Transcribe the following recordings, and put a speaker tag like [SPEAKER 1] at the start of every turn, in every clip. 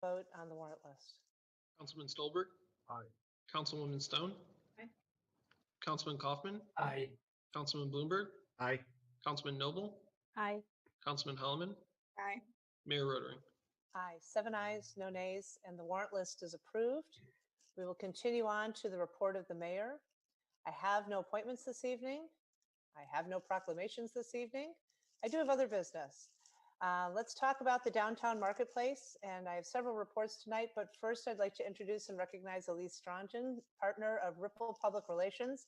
[SPEAKER 1] Vote on the warrant list.
[SPEAKER 2] Councilman Stolberg.
[SPEAKER 3] Aye.
[SPEAKER 2] Councilwoman Stone.
[SPEAKER 4] Aye.
[SPEAKER 2] Councilman Kaufman.
[SPEAKER 3] Aye.
[SPEAKER 2] Councilman Bloomberg.
[SPEAKER 3] Aye.
[SPEAKER 2] Councilman Noble.
[SPEAKER 5] Aye.
[SPEAKER 2] Councilman Holloman.
[SPEAKER 4] Aye.
[SPEAKER 2] Mayor Rotary.
[SPEAKER 1] Aye, 7 ayes, no nays, and the warrant list is approved. We will continue on to the report of the mayor. I have no appointments this evening. I have no proclamations this evening. I do have other business. Let's talk about the downtown marketplace, and I have several reports tonight, but first I'd like to introduce and recognize Elise Strongen, partner of Ripple Public Relations.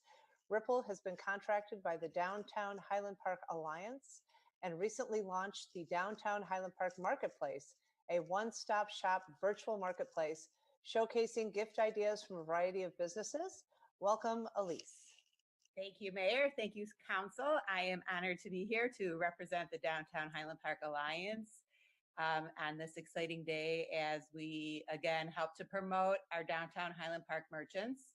[SPEAKER 1] Ripple has been contracted by the Downtown Highland Park Alliance and recently launched the Downtown Highland Park Marketplace, a one-stop shop virtual marketplace showcasing gift ideas from a variety of businesses. Welcome, Elise.
[SPEAKER 4] Thank you, Mayor. Thank you, Council. I am honored to be here to represent the Downtown Highland Park Alliance on this exciting day as we again help to promote our downtown Highland Park merchants.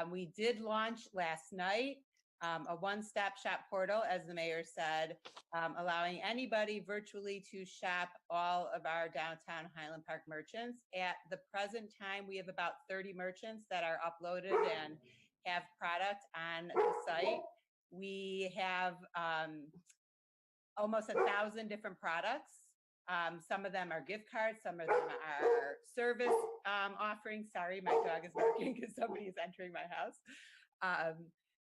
[SPEAKER 4] We did launch last night a one-stop shop portal, as the mayor said, allowing anybody virtually to shop all of our downtown Highland Park merchants. At the present time, we have about 30 merchants that are uploaded and have product on the site. We have almost 1,000 different products. Some of them are gift cards, some of them are service offerings. Sorry, my dog is barking because somebody is entering my house.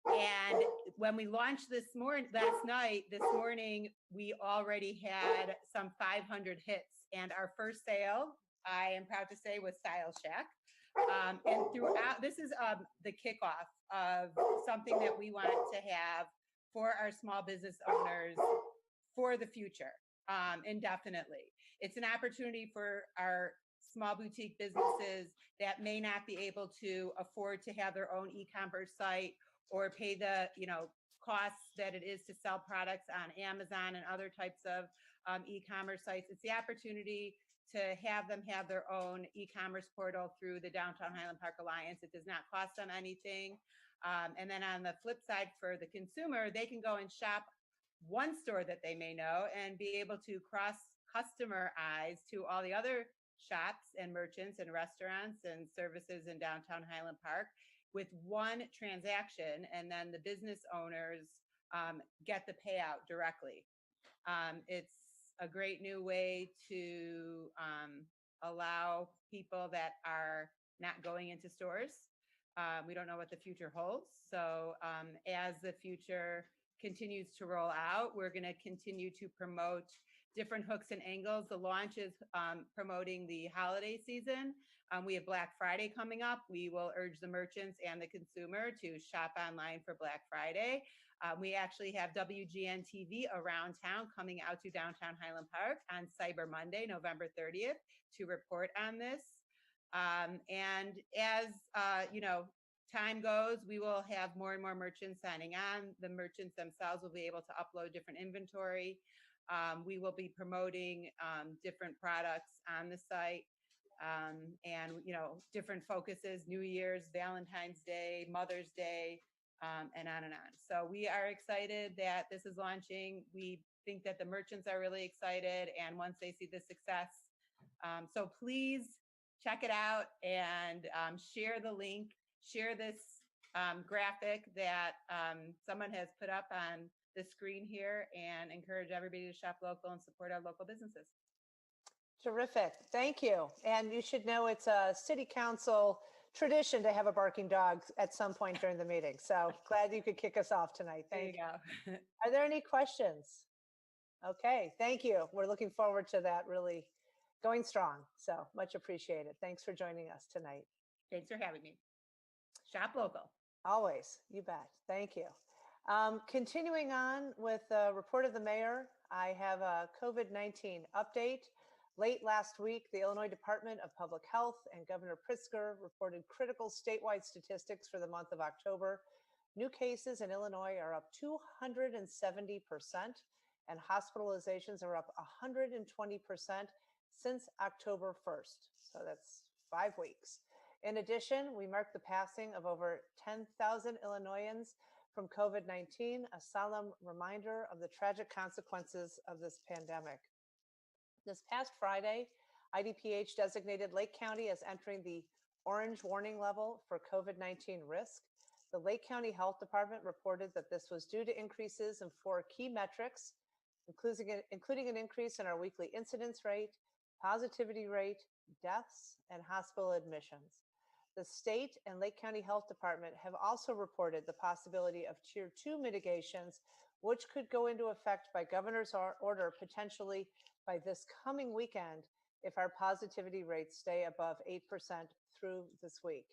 [SPEAKER 4] And when we launched this morning, we already had some 500 hits. And our first sale, I am proud to say, was Style Shack. And throughout, this is the kickoff of something that we want to have for our small business owners for the future, indefinitely. It's an opportunity for our small boutique businesses that may not be able to afford to have their own e-commerce site or pay the costs that it is to sell products on Amazon and other types of e-commerce sites. It's the opportunity to have them have their own e-commerce portal through the Downtown Highland Park Alliance. It does not cost them anything. And then on the flip side, for the consumer, they can go and shop one store that they may know and be able to cross-customize to all the other shops and merchants and restaurants and services in downtown Highland Park with one transaction, and then the business owners get the payout directly. It's a great new way to allow people that are not going into stores. We don't know what the future holds. So as the future continues to roll out, we're going to continue to promote different hooks and angles. The launch is promoting the holiday season. We have Black Friday coming up. We will urge the merchants and the consumer to shop online for Black Friday. We actually have WGN TV around town coming out to downtown Highland Park on Cyber Monday, November 30th, to report on this. And as time goes, we will have more and more merchants signing on. The merchants themselves will be able to upload different inventory. We will be promoting different products on the site and different focuses, New Year's, Valentine's Day, Mother's Day, and on and on. So we are excited that this is launching. We think that the merchants are really excited, and once they see the success. So please check it out and share the link, share this graphic that someone has put up on the screen here, and encourage everybody to shop local and support our local businesses.
[SPEAKER 1] Terrific. Thank you. And you should know it's a city council tradition to have a barking dog at some point during the meeting. So glad you could kick us off tonight. Thank you.
[SPEAKER 4] There you go.
[SPEAKER 1] Are there any questions? Okay, thank you. We're looking forward to that really going strong. So much appreciated. Thanks for joining us tonight.
[SPEAKER 4] Thanks for having me. Shop local.
[SPEAKER 1] Always. You bet. Thank you. Continuing on with the report of the mayor, I have a COVID-19 update. Late last week, the Illinois Department of Public Health and Governor Pritzker reported critical statewide statistics for the month of October. New cases in Illinois are up 270%, and hospitalizations are up 120% since October 1st. So that's 5 weeks. In addition, we marked the passing of over 10,000 Illinoisans from COVID-19, a solemn reminder of the tragic consequences of this pandemic. This past Friday, IDPH designated Lake County as entering the orange warning level for COVID-19 risk. The Lake County Health Department reported that this was due to increases in 4 key metrics, including an increase in our weekly incidence rate, positivity rate, deaths, and hospital admissions. The state and Lake County Health Department have also reported the possibility of Tier 2 mitigations, which could go into effect by governor's order potentially by this coming weekend if our positivity rates stay above 8% through this week.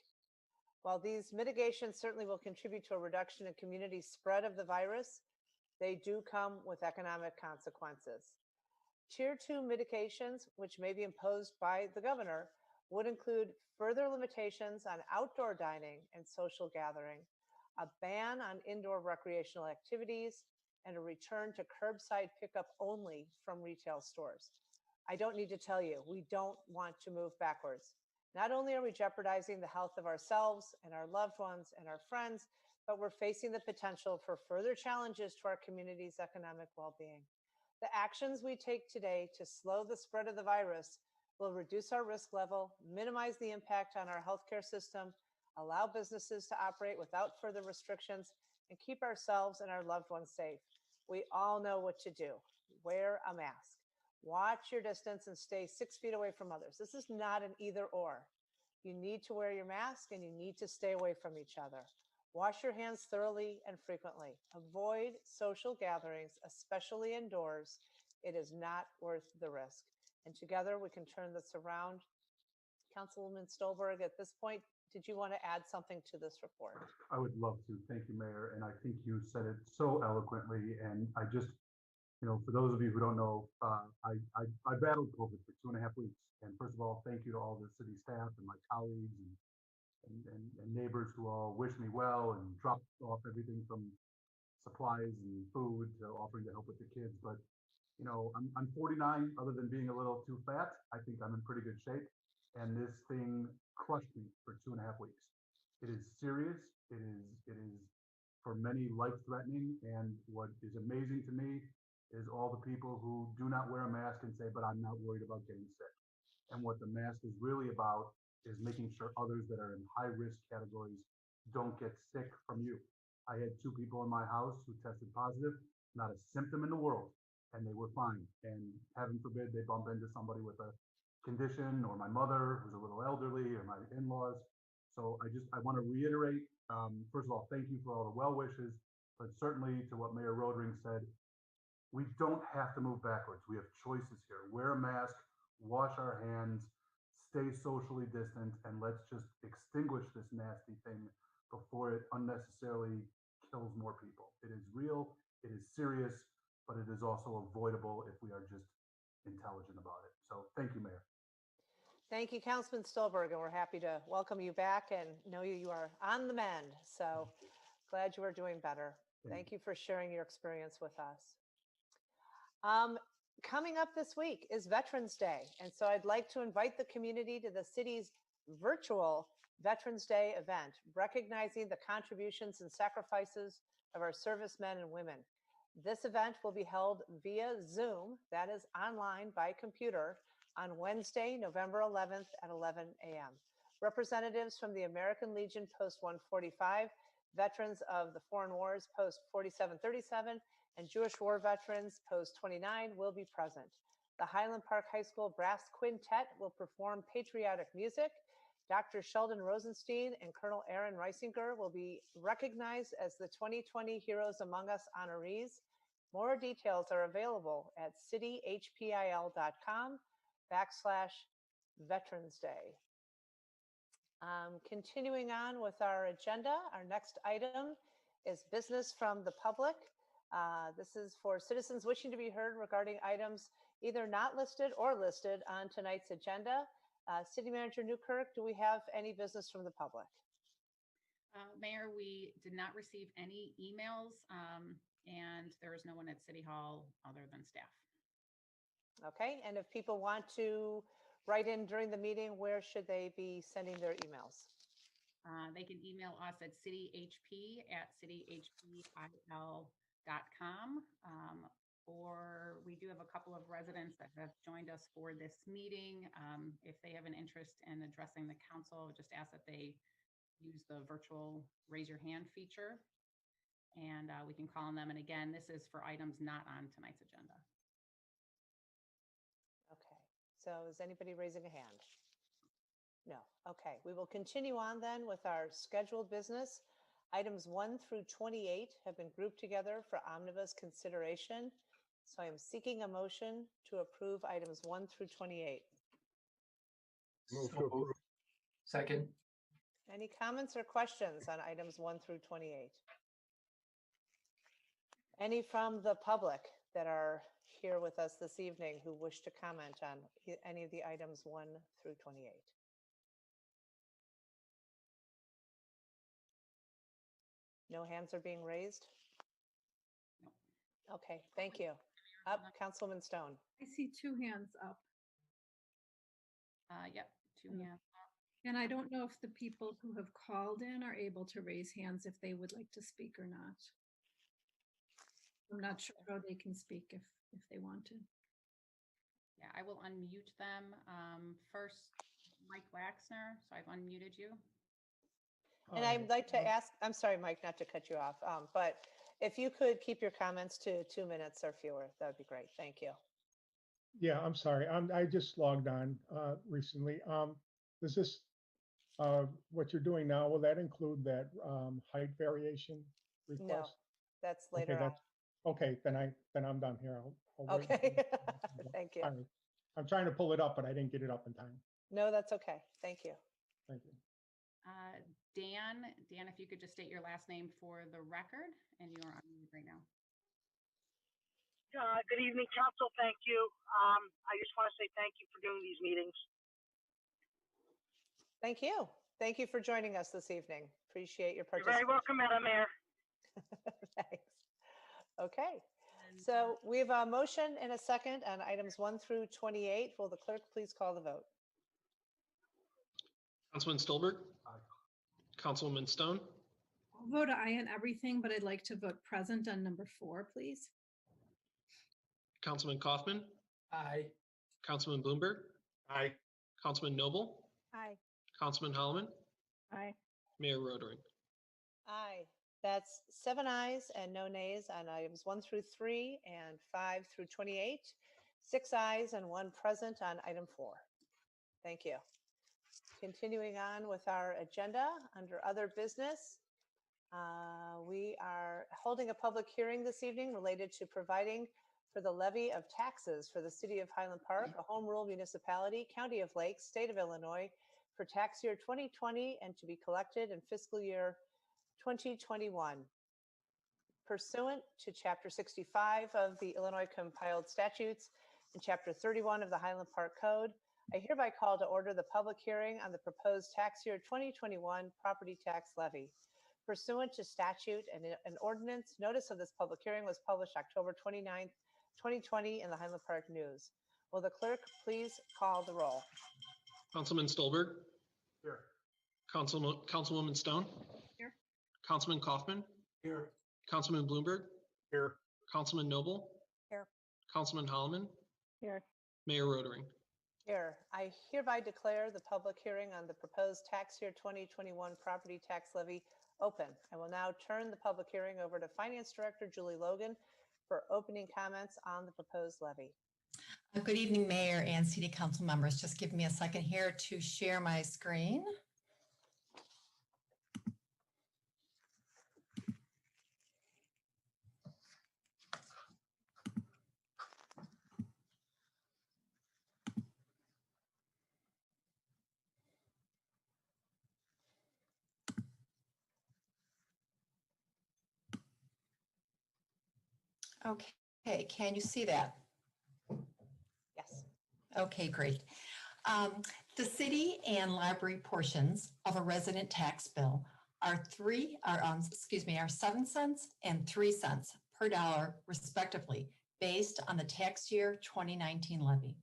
[SPEAKER 1] While these mitigations certainly will contribute to a reduction in community spread of the virus, they do come with economic consequences. Tier 2 mitigations, which may be imposed by the governor, would include further limitations on outdoor dining and social gathering, a ban on indoor recreational activities, and a return to curbside pickup only from retail stores. I don't need to tell you, we don't want to move backwards. Not only are we jeopardizing the health of ourselves and our loved ones and our friends, but we're facing the potential for further challenges to our community's economic well-being. The actions we take today to slow the spread of the virus will reduce our risk level, minimize the impact on our healthcare system, allow businesses to operate without further restrictions, and keep ourselves and our loved ones safe. We all know what to do. Wear a mask. Watch your distance and stay 6 feet away from others. This is not an either or. You need to wear your mask and you need to stay away from each other. Wash your hands thoroughly and frequently. Avoid social gatherings, especially indoors. It is not worth the risk. And together we can turn this around. Councilwoman Stolberg, at this point, did you want to add something to this report?
[SPEAKER 3] I would love to. Thank you, Mayor. And I think you said it so eloquently. And I just, for those of you who don't know, I battled COVID for 2.5 weeks. And first of all, thank you to all the city staff and my colleagues and neighbors who all wished me well and dropped off everything from supplies and food to offering to help with the kids. But, I'm 49, other than being a little too fat. I think I'm in pretty good shape. And this thing crushed me for 2.5 weeks. It is serious. It is for many life-threatening. And what is amazing to me is all the people who do not wear a mask and say, but I'm not worried about getting sick. And what the mask is really about is making sure others that are in high-risk categories don't get sick from you. I had 2 people in my house who tested positive, not a symptom in the world, and they were fine. And heaven forbid they bump into somebody with a condition, or my mother who's a little elderly, or my in-laws. So I want to reiterate, first of all, thank you for all the well wishes, but certainly to what Mayor Rodring said, we don't have to move backwards. We have choices here. Wear a mask, wash our hands, stay socially distant, and let's just extinguish this nasty thing before it unnecessarily kills more people. It is real, it is serious, but it is also avoidable if we are just intelligent about it. So thank you, Mayor.
[SPEAKER 1] Thank you, Councilman Stolberg, and we're happy to welcome you back and know you are on the mend. So glad you are doing better. Thank you for sharing your experience with us. Coming up this week is Veterans Day, and so I'd like to invite the community to the city's virtual Veterans Day event, recognizing the contributions and sacrifices of our servicemen and women. This event will be held via Zoom, that is online by computer, on Wednesday, November 11th at 11 a.m. Representatives from the American Legion Post 145, veterans of the Foreign Wars Post 4737, and Jewish War Veterans Post 29 will be present. The Highland Park High School Brass Quintet will perform patriotic music. Dr. Sheldon Rosenstein and Colonel Aaron Reisinger will be recognized as the 2020 Heroes Among Us honorees. More details are available at cityhpil.com/Veterans Day. Continuing on with our agenda, our next item is business from the public. This is for citizens wishing to be heard regarding items either not listed or listed on tonight's agenda. City Manager Newkirk, do we have any business from the public?
[SPEAKER 5] Mayor, we did not receive any emails, and there is no one at City Hall other than staff.
[SPEAKER 1] Okay, and if people want to write in during the meeting, where should they be sending their emails?
[SPEAKER 5] They can email us at cityhp@cityhpil.com, or we do have a couple of residents that have joined us for this meeting. If they have an interest in addressing the council, just ask that they use the virtual raise your hand feature, and we can call on them. And again, this is for items not on tonight's agenda.
[SPEAKER 1] Okay, so is anybody raising a hand? No. Okay, we will continue on then with our scheduled business. Items 1 through 28 have been grouped together for omnibus consideration. So I am seeking a motion to approve items 1 through 28.
[SPEAKER 6] Move to approve. Second.
[SPEAKER 1] Any comments or questions on items 1 through 28? Any from the public that are here with us this evening who wish to comment on any of the items 1 through 28? No hands are being raised? Okay, thank you. Up, Councilwoman Stone.
[SPEAKER 7] I see 2 hands up,
[SPEAKER 5] Yep, 2 hands.
[SPEAKER 7] and I don't know if the people who have called in are able to raise hands if they would like to speak or not. I'm not sure how they can speak if they want to.
[SPEAKER 5] Yeah, I will unmute them. First, Mike Waxner. So I've unmuted you.
[SPEAKER 1] And I'd like to ask, I'm sorry, Mike, not to cut you off, but if you could keep your comments to 2 minutes or fewer, that would be great. Thank you.
[SPEAKER 8] Yeah, I'm sorry. I just logged on recently. Does this, what you're doing now, will that include that height variation request?
[SPEAKER 1] No, that's later
[SPEAKER 8] Okay,
[SPEAKER 1] on.
[SPEAKER 8] Okay, then I'm done here. I'll wait.
[SPEAKER 1] Okay, thank you.
[SPEAKER 8] Sorry. I'm trying to pull it up, but I didn't get it up in time.
[SPEAKER 1] No, that's okay. Thank you.
[SPEAKER 8] Thank you.
[SPEAKER 5] Dan, if you could just state your last name for the record, and you're on mute right now.
[SPEAKER 9] Good evening, council. Thank you. I just want to say thank you for doing these meetings.
[SPEAKER 1] Thank you. Thank you for joining us this evening. Appreciate your
[SPEAKER 9] You're
[SPEAKER 1] participation.
[SPEAKER 9] very welcome, Madam Mayor.
[SPEAKER 1] Thanks. Okay, so we have a motion and a second on items 1 through 28. Will the clerk please call the vote?
[SPEAKER 2] Councilman Stolberg,
[SPEAKER 3] Aye.
[SPEAKER 2] Councilwoman Stone,
[SPEAKER 7] I'll vote aye on everything, but I'd like to vote present on number 4, please.
[SPEAKER 2] Councilman Kaufman,
[SPEAKER 6] Aye.
[SPEAKER 2] Councilman Bloomberg,
[SPEAKER 6] Aye.
[SPEAKER 2] Councilman Noble,
[SPEAKER 1] Aye.
[SPEAKER 2] Councilman Holloman,
[SPEAKER 7] Aye.
[SPEAKER 2] Mayor Rotering.
[SPEAKER 1] Aye. That's 7 ayes and no nays on items 1 through 3 and 5 through 28. 6 ayes and 1 present on item 4. Thank you. Continuing on with our agenda under other business, we are holding a public hearing this evening related to providing for the levy of taxes for the city of Highland Park, a home rule municipality, county of Lake, state of Illinois, for tax year 2020 and to be collected in fiscal year 2021. Pursuant to Chapter 65 of the Illinois Compiled Statutes and Chapter 31 of the Highland Park Code, I hereby call to order the public hearing on the proposed tax year 2021 property tax levy. Pursuant to statute and an ordinance, notice of this public hearing was published October 29th, 2020 in the Highland Park News. Will the clerk please call the roll?
[SPEAKER 2] Councilman Stolberg,
[SPEAKER 3] Here.
[SPEAKER 2] Councilwoman Stone,
[SPEAKER 7] Here.
[SPEAKER 2] Councilman Kaufman,
[SPEAKER 6] Here.
[SPEAKER 2] Councilman Bloomberg,
[SPEAKER 6] Here.
[SPEAKER 2] Councilman Noble,
[SPEAKER 1] Here.
[SPEAKER 2] Councilman Holloman,
[SPEAKER 1] Here.
[SPEAKER 2] Mayor Rotering.
[SPEAKER 1] Here, I hereby declare the public hearing on the proposed tax year 2021 property tax levy open. I will now turn the public hearing over to Finance Director Julie Logan for opening comments on the proposed levy.
[SPEAKER 10] Good evening, Mayor and City Council members. Just give me a second here to share my screen. Okay, can you see that?
[SPEAKER 1] Yes.
[SPEAKER 10] Okay, great. The city and library portions of a resident tax bill are 7 cents and 3 cents per dollar respectively, based on the tax year 2019 levy.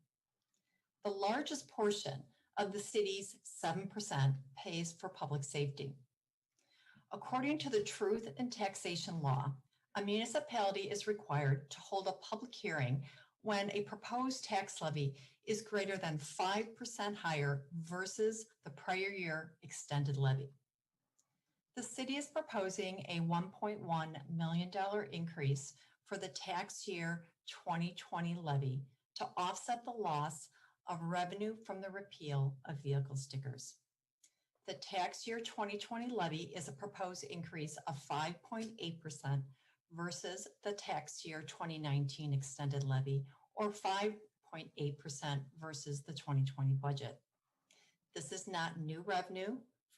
[SPEAKER 10] The largest portion of the city's 7% pays for public safety. According to the Truth in Taxation Law, a municipality is required to hold a public hearing when a proposed tax levy is greater than 5% higher versus the prior year extended levy. The city is proposing a $1.1 million increase for the tax year 2020 levy to offset the loss of revenue from the repeal of vehicle stickers. The tax year 2020 levy is a proposed increase of 5.8% versus the tax year 2019 extended levy, or 5.8% versus the 2020 budget. This is not new revenue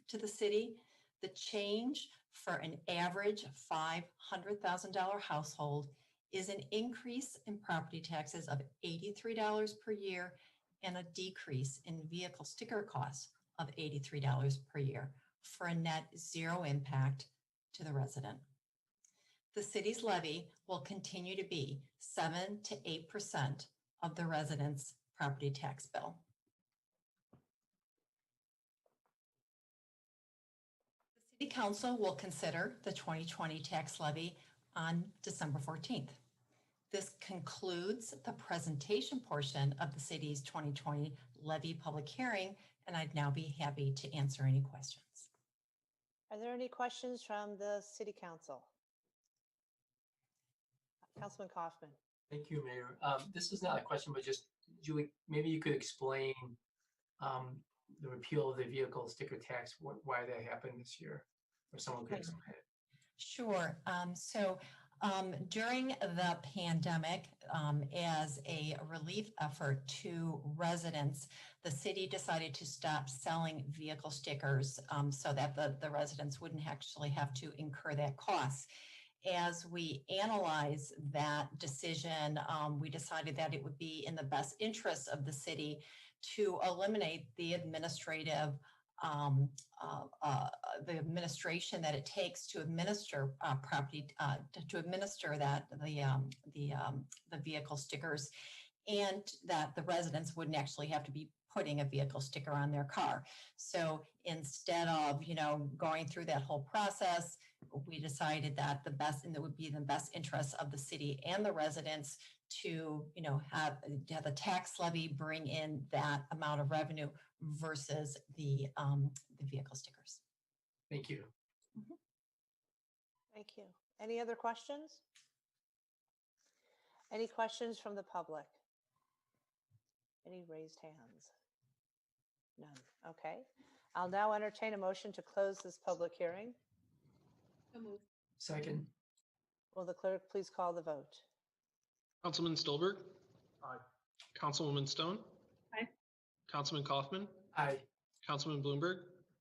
[SPEAKER 10] to the city. The change for an average $500,000 household is an increase in property taxes of $83 per year and a decrease in vehicle sticker costs of $83 per year for a net zero impact to the resident. The city's levy will continue to be 7 to 8% of the resident's property tax bill. The City Council will consider the 2020 tax levy on December 14th. This concludes the presentation portion of the city's 2020 levy public hearing, and I'd now be happy to answer any questions.
[SPEAKER 1] Are there any questions from the City Council? Councilman Kaufman.
[SPEAKER 6] Thank you, Mayor. This is not a question, but just, Julie, maybe you could explain the repeal of the vehicle sticker tax, why that happened this year, or someone could explain it.
[SPEAKER 10] Sure. During the pandemic, as a relief effort to residents, the city decided to stop selling vehicle stickers so that the residents wouldn't actually have to incur that cost. As we analyze that decision, we decided that it would be in the best interest of the city to eliminate the administration that it takes to administer property, to administer the vehicle stickers, and that the residents wouldn't actually have to be putting a vehicle sticker on their car. So instead of, going through that whole process, we decided that it would be in the best interest of the city and the residents to, have the tax levy bring in that amount of revenue versus the vehicle stickers.
[SPEAKER 6] Thank you.
[SPEAKER 10] Mm-hmm.
[SPEAKER 1] Thank you. Any other questions? Any questions from the public? Any raised hands? None. Okay. I'll now entertain a motion to close this public hearing.
[SPEAKER 7] So moved.
[SPEAKER 6] Second.
[SPEAKER 1] Will the clerk please call the vote?
[SPEAKER 2] Councilman Stolberg,
[SPEAKER 3] Aye.
[SPEAKER 2] Councilwoman Stone.
[SPEAKER 7] Aye.
[SPEAKER 2] Councilman Kaufman,
[SPEAKER 6] Aye.
[SPEAKER 2] Councilman Bloomberg,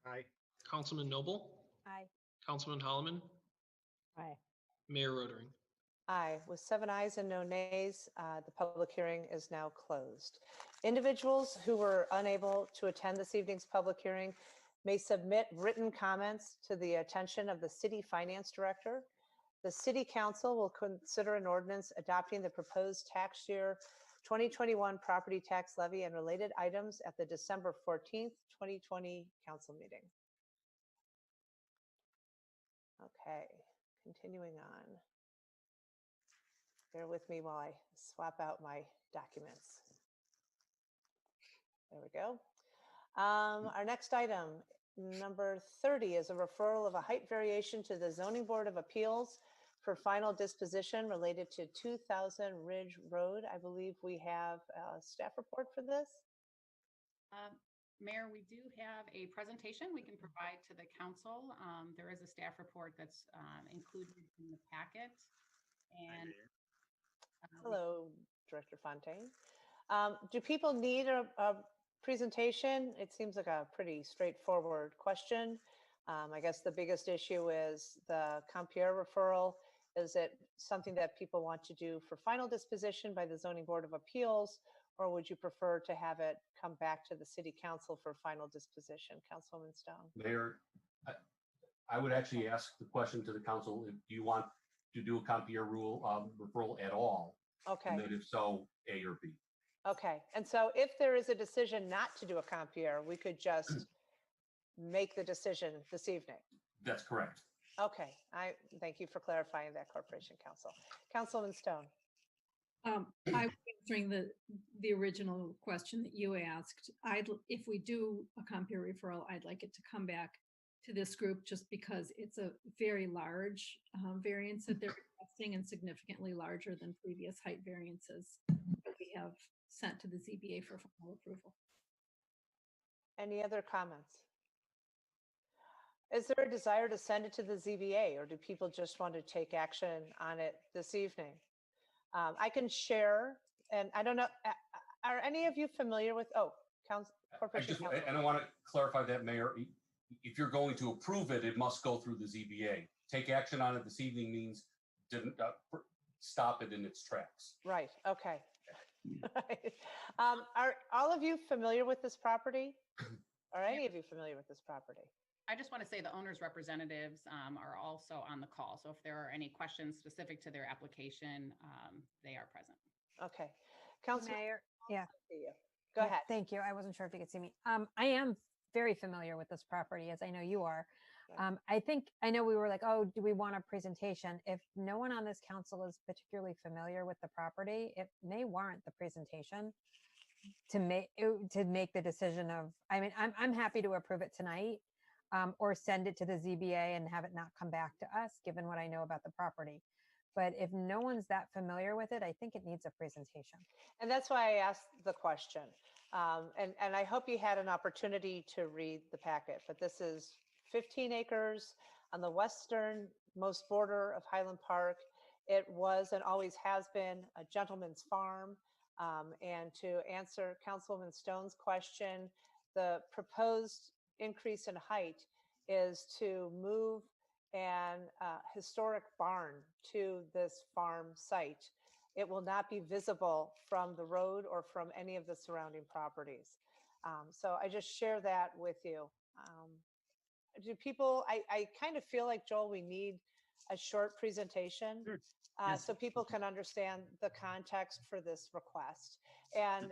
[SPEAKER 6] Aye.
[SPEAKER 2] Councilman Noble,
[SPEAKER 1] Aye.
[SPEAKER 2] Councilman Holloman,
[SPEAKER 1] Aye.
[SPEAKER 2] Mayor Rotering.
[SPEAKER 1] Aye. With 7 ayes and no nays, the public hearing is now closed. Individuals who were unable to attend this evening's public hearing may submit written comments to the attention of the City Finance Director. The City Council will consider an ordinance adopting the proposed tax year 2021 property tax levy and related items at the December 14th, 2020 council meeting. Okay, continuing on. Bear with me while I swap out my documents. There we go. Our next item, number 30, is a referral of a height variation to the Zoning Board of Appeals for final disposition related to 2000 Ridge Road. I believe we have a staff report for this.
[SPEAKER 5] Mayor, we do have a presentation we can provide to the council. There is a staff report that's included in the packet. And
[SPEAKER 1] hello, Director Fontaine. Do people need a presentation? It seems like a pretty straightforward question. I guess the biggest issue is the Campier referral. Is it something that people want to do for final disposition by the Zoning Board of Appeals, or would you prefer to have it come back to the City Council for final disposition? Councilwoman Stone.
[SPEAKER 11] Mayor, I would actually ask the question to the council, do you want to do a Campier rule referral at all?
[SPEAKER 1] Okay.
[SPEAKER 11] And then if so, A or B.
[SPEAKER 1] Okay. And so if there is a decision not to do a Campier, we could just make the decision this evening.
[SPEAKER 11] That's correct.
[SPEAKER 1] Okay. I thank you for clarifying that, Corporation Counsel. Councilman Stone.
[SPEAKER 7] I was answering the original question that you asked. If we do a Campier referral, I'd like it to come back to this group just because it's a very large variance that they're requesting and significantly larger than previous height variances that we have sent to the ZBA for final approval.
[SPEAKER 1] Any other comments? Is there a desire to send it to the ZBA, or do people just want to take action on it this evening? I can share, and I don't know, are any of you familiar with, Corporation Counsel?
[SPEAKER 11] And I want to clarify that, Mayor. If you're going to approve it, it must go through the ZBA. Take action on it this evening means didn't stop it in its tracks.
[SPEAKER 1] Right, okay. Are all of you familiar with this property? Are any of you familiar with this property?
[SPEAKER 5] I just want to say the owner's representatives are also on the call. So if there are any questions specific to their application, they are present.
[SPEAKER 1] Okay. Councilor,
[SPEAKER 12] Mayor, yeah.
[SPEAKER 1] go ahead.
[SPEAKER 12] Thank you. I wasn't sure if you could see me. I am very familiar with this property, as I know you are. I know we were like, oh, do we want a presentation? If no one on this council is particularly familiar with the property, it may warrant the presentation to make the decision of, I mean, I'm happy to approve it tonight. Or send it to the ZBA and have it not come back to us, given what I know about the property. But if no one's that familiar with it, I think it needs a presentation.
[SPEAKER 1] And that's why I asked the question. And I hope you had an opportunity to read the packet, but this is 15 acres on the westernmost border of Highland Park. It was and always has been a gentleman's farm. And to answer Councilwoman Stone's question, the proposed increase in height is to move an historic barn to this farm site. It will not be visible from the road or from any of the surrounding properties. So I just share that with you. Do people, I kind of feel like, Joel, we need a short presentation.
[SPEAKER 13] Sure. Yes.
[SPEAKER 1] So people can understand the context for this request. And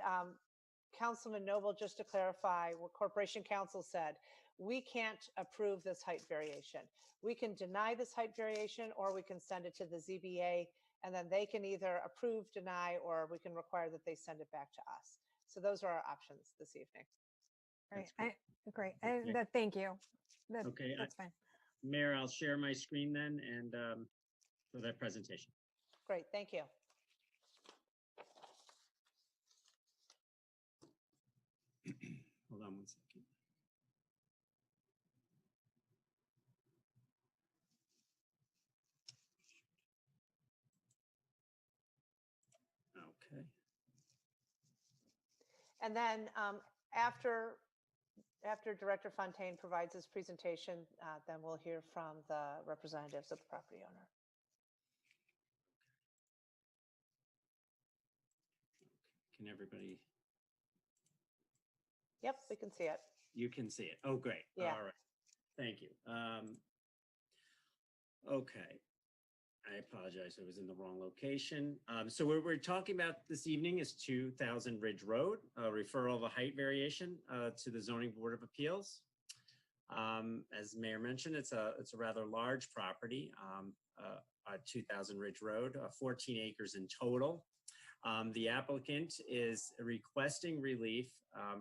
[SPEAKER 1] Councilman Noble, just to clarify what Corporation Counsel said, we can't approve this height variation. We can deny this height variation, or we can send it to the ZBA, and then they can either approve, deny, or we can require that they send it back to us. So those are our options this evening.
[SPEAKER 12] Right. Great.
[SPEAKER 13] Okay.
[SPEAKER 12] Thank you.
[SPEAKER 13] Okay,
[SPEAKER 12] That's fine.
[SPEAKER 13] Mayor, I'll share my screen then and for that presentation.
[SPEAKER 1] Great, thank you.
[SPEAKER 13] Hold on one second. Okay.
[SPEAKER 1] And then after Director Fontaine provides his presentation, then we'll hear from the representatives of the property owner.
[SPEAKER 13] Can everybody?
[SPEAKER 1] Yep, we can see it.
[SPEAKER 13] You can see it. Oh, great.
[SPEAKER 1] Yeah.
[SPEAKER 13] All right. Thank you. Okay. I apologize. I was in the wrong location. So what we're talking about this evening is 2000 Ridge Road, a referral of a height variation to the Zoning Board of Appeals. As Mayor mentioned, it's a rather large property, 2000 Ridge Road, 14 acres in total. The applicant is requesting relief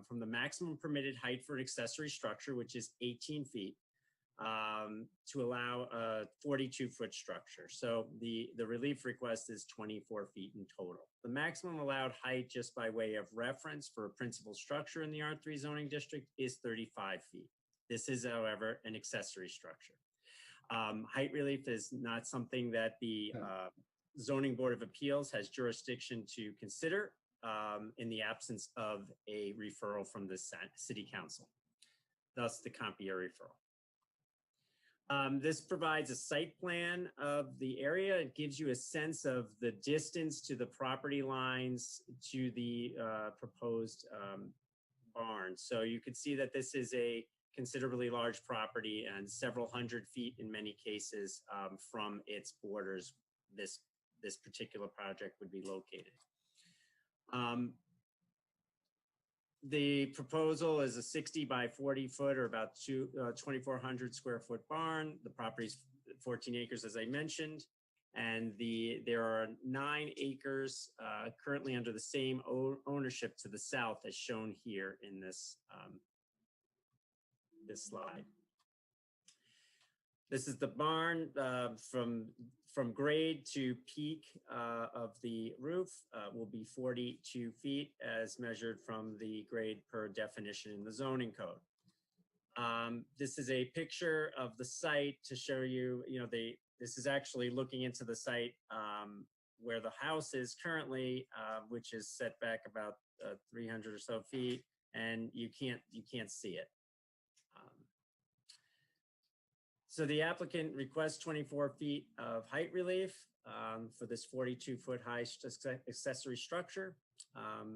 [SPEAKER 13] from the maximum permitted height for an accessory structure, which is 18 feet, to allow a 42-foot structure. So the relief request is 24 feet in total. The maximum allowed height, just by way of reference, for a principal structure in the R3 zoning district is 35 feet. This is, however, an accessory structure. Height relief is not something that the Zoning Board of Appeals has jurisdiction to consider in the absence of a referral from the City Council, thus the Campier referral. This provides a site plan of the area. It gives you a sense of the distance to the property lines to the proposed barn. So you could see that this is a considerably large property and several hundred feet in many cases from its borders. This particular project would be located. The proposal is a 60 by 40 foot, or about 2,400 square foot barn. The property's 14 acres, as I mentioned. And there are 9 acres currently under the same ownership to the south as shown here in this, this slide. This is the barn from grade to peak of the roof will be 42 feet as measured from the grade per definition in the zoning code. This is a picture of the site to show you, this is actually looking into the site where the house is currently, which is set back about 300 or so feet, and you can't see it. So the applicant requests 24 feet of height relief for this 42-foot high accessory structure.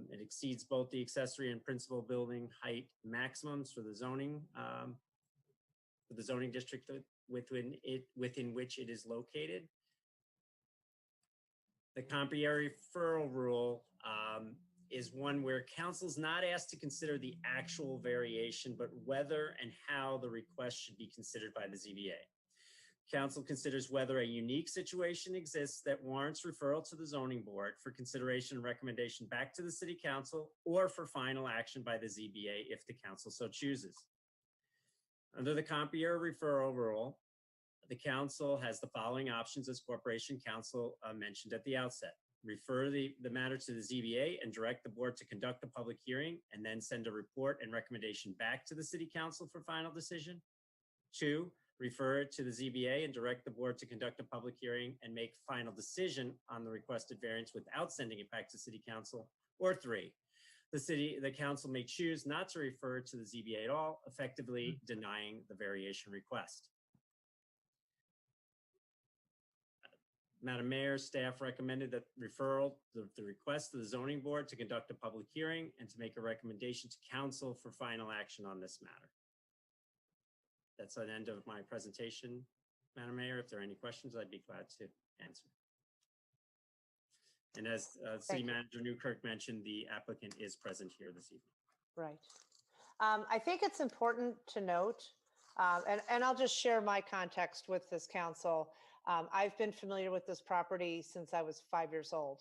[SPEAKER 13] It exceeds both the accessory and principal building height maximums for the zoning district within which it is located. The Campier referral rule is one where council's not asked to consider the actual variation, but whether and how the request should be considered by the ZBA. Council considers whether a unique situation exists that warrants referral to the zoning board for consideration and recommendation back to the city council or for final action by the ZBA if the council so chooses. Under the Campier referral rule, the council has the following options as corporation counsel mentioned at the outset. Refer the matter to the ZBA and direct the board to conduct a public hearing and then send a report and recommendation back to the city council for final decision. 2, refer it to the ZBA and direct the board to conduct a public hearing and make final decision on the requested variance without sending it back to city council. Or 3, the council may choose not to refer to the ZBA at all, effectively denying the variation request. Madam Mayor, staff recommended that referral, the request to the zoning board to conduct a public hearing and to make a recommendation to council for final action on this matter. That's an end of my presentation, Madam Mayor. If there are any questions, I'd be glad to answer. And as City Manager Newkirk mentioned, the applicant is present here this evening.
[SPEAKER 1] Right. I think it's important to note, and I'll just share my context with this council. I've been familiar with this property since I was 5 years old.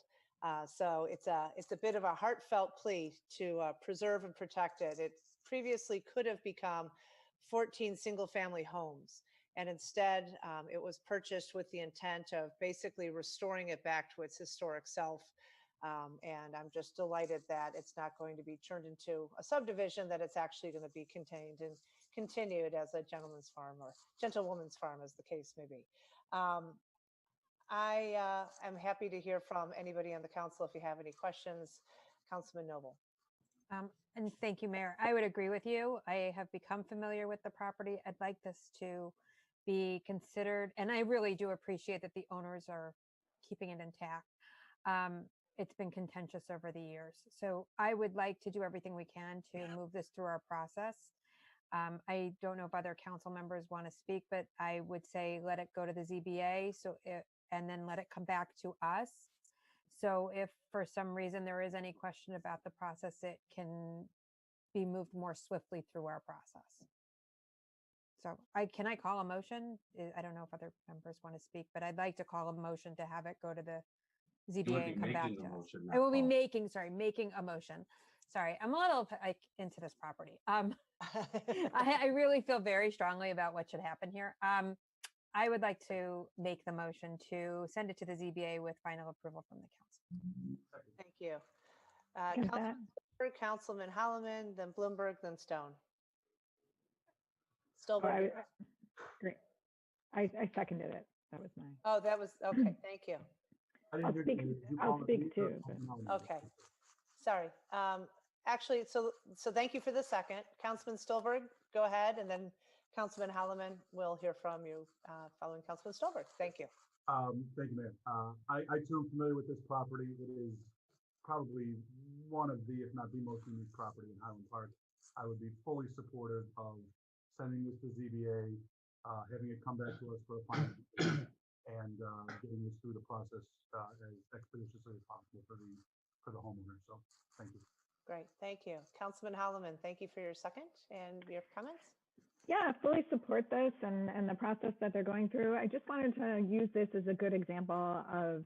[SPEAKER 1] So it's a bit of a heartfelt plea to preserve and protect it. It previously could have become 14 single-family homes. And instead, it was purchased with the intent of basically restoring it back to its historic self. And I'm just delighted that it's not going to be turned into a subdivision, that it's actually going to be contained and continued as a gentleman's farm or gentlewoman's farm, as the case may be. I am happy to hear from anybody on the council if you have any questions. Councilman Noble.
[SPEAKER 12] And thank you, Mayor. I would agree with you. I have become familiar with the property. I'd like this to be considered, and I really do appreciate that the owners are keeping it intact. It's been contentious over the years. So I would like to do everything we can to move this through our process. I don't know if other council members want to speak, but I would say let it go to the ZBA and then let it come back to us. So if for some reason there is any question about the process, it can be moved more swiftly through our process. So can I call a motion? I don't know if other members want to speak, but I'd like to call a motion to have it go to the ZBA and come back to us. I will be making a motion. Sorry, I'm a little like into this property. I really feel very strongly about what should happen here. I would like to make the motion to send it to the ZBA with final approval from the council.
[SPEAKER 1] Thank you. Councilman Holloman, then Bloomberg, then Stone. Stolberg.
[SPEAKER 14] Great. I seconded it. That was mine.
[SPEAKER 1] Oh, that was, okay, thank you.
[SPEAKER 14] I'll speak too.
[SPEAKER 1] Okay, sorry. Actually, so thank you for the second. Councilman Stolberg, go ahead, and then Councilman Holloman, we'll hear from you following Councilman Stolberg. Thank you.
[SPEAKER 3] Thank you, Mayor. I too am familiar with this property. It is probably one of the, if not the most unique property in Highland Park. I would be fully supportive of sending this to ZBA, having it come back to us for a final decision, and getting this through the process as expeditiously as possible for the homeowner. So thank you.
[SPEAKER 1] Great, thank you. Councilman Holloman, thank you for your second and your comments.
[SPEAKER 14] Yeah, fully support this and the process that they're going through. I just wanted to use this as a good example of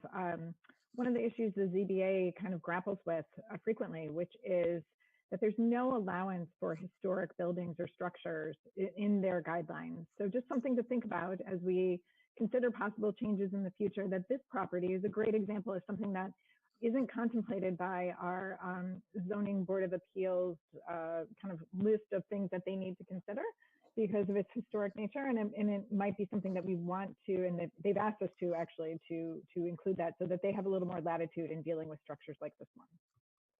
[SPEAKER 14] one of the issues the ZBA kind of grapples with frequently, which is that there's no allowance for historic buildings or structures in their guidelines. So just something to think about as we consider possible changes in the future, that this property is a great example of something that isn't contemplated by our zoning board of appeals kind of list of things that they need to consider because of its historic nature. And it might be something that we want to, and they've asked us to actually to include that so that they have a little more latitude in dealing with structures like this one.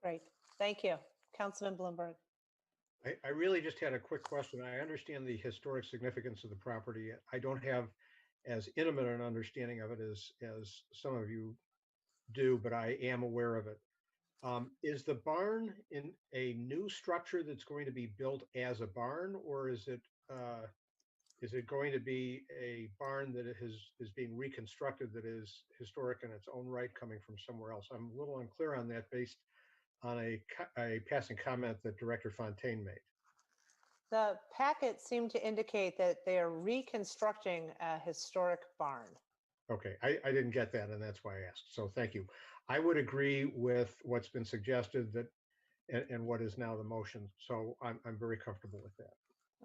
[SPEAKER 1] Great, thank you. Councilman Bloomberg.
[SPEAKER 15] I really just had a quick question. I understand the historic significance of the property. I don't have as intimate an understanding of it as some of you do, but I am aware of it. Is the barn in a new structure that's going to be built as a barn, or is it going to be a barn that is being reconstructed that is historic in its own right coming from somewhere else? I'm a little unclear on that based on a passing comment that Director Fontaine made.
[SPEAKER 1] The packet seemed to indicate that they are reconstructing a historic barn.
[SPEAKER 15] Okay, I didn't get that, and that's why I asked. So thank you. I would agree with what's been suggested that and what is now the motion. So I'm very comfortable with that.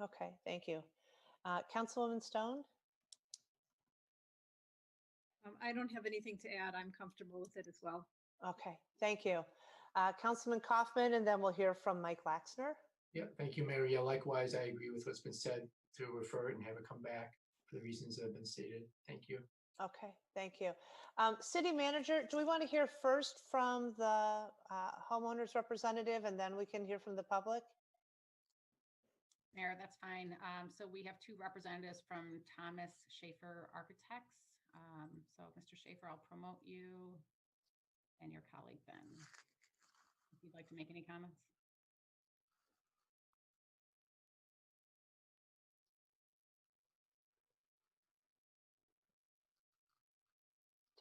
[SPEAKER 1] Okay, thank you. Councilwoman Stone?
[SPEAKER 7] I don't have anything to add. I'm comfortable with it as well.
[SPEAKER 1] Okay, thank you. Councilman Kaufman, and then we'll hear from Mike Laxner.
[SPEAKER 6] Yeah, thank you, Mayor. Yeah, likewise, I agree with what's been said to refer it and have it come back for the reasons that have been stated. Thank you.
[SPEAKER 1] Okay, thank you. City Manager, do we want to hear first from the homeowners representative and then we can hear from the public?
[SPEAKER 5] Mayor, that's fine. So we have two representatives from Thomas Schaefer Architects. So Mr. Schaefer, I'll promote you and your colleague Ben. If you'd like to make any comments.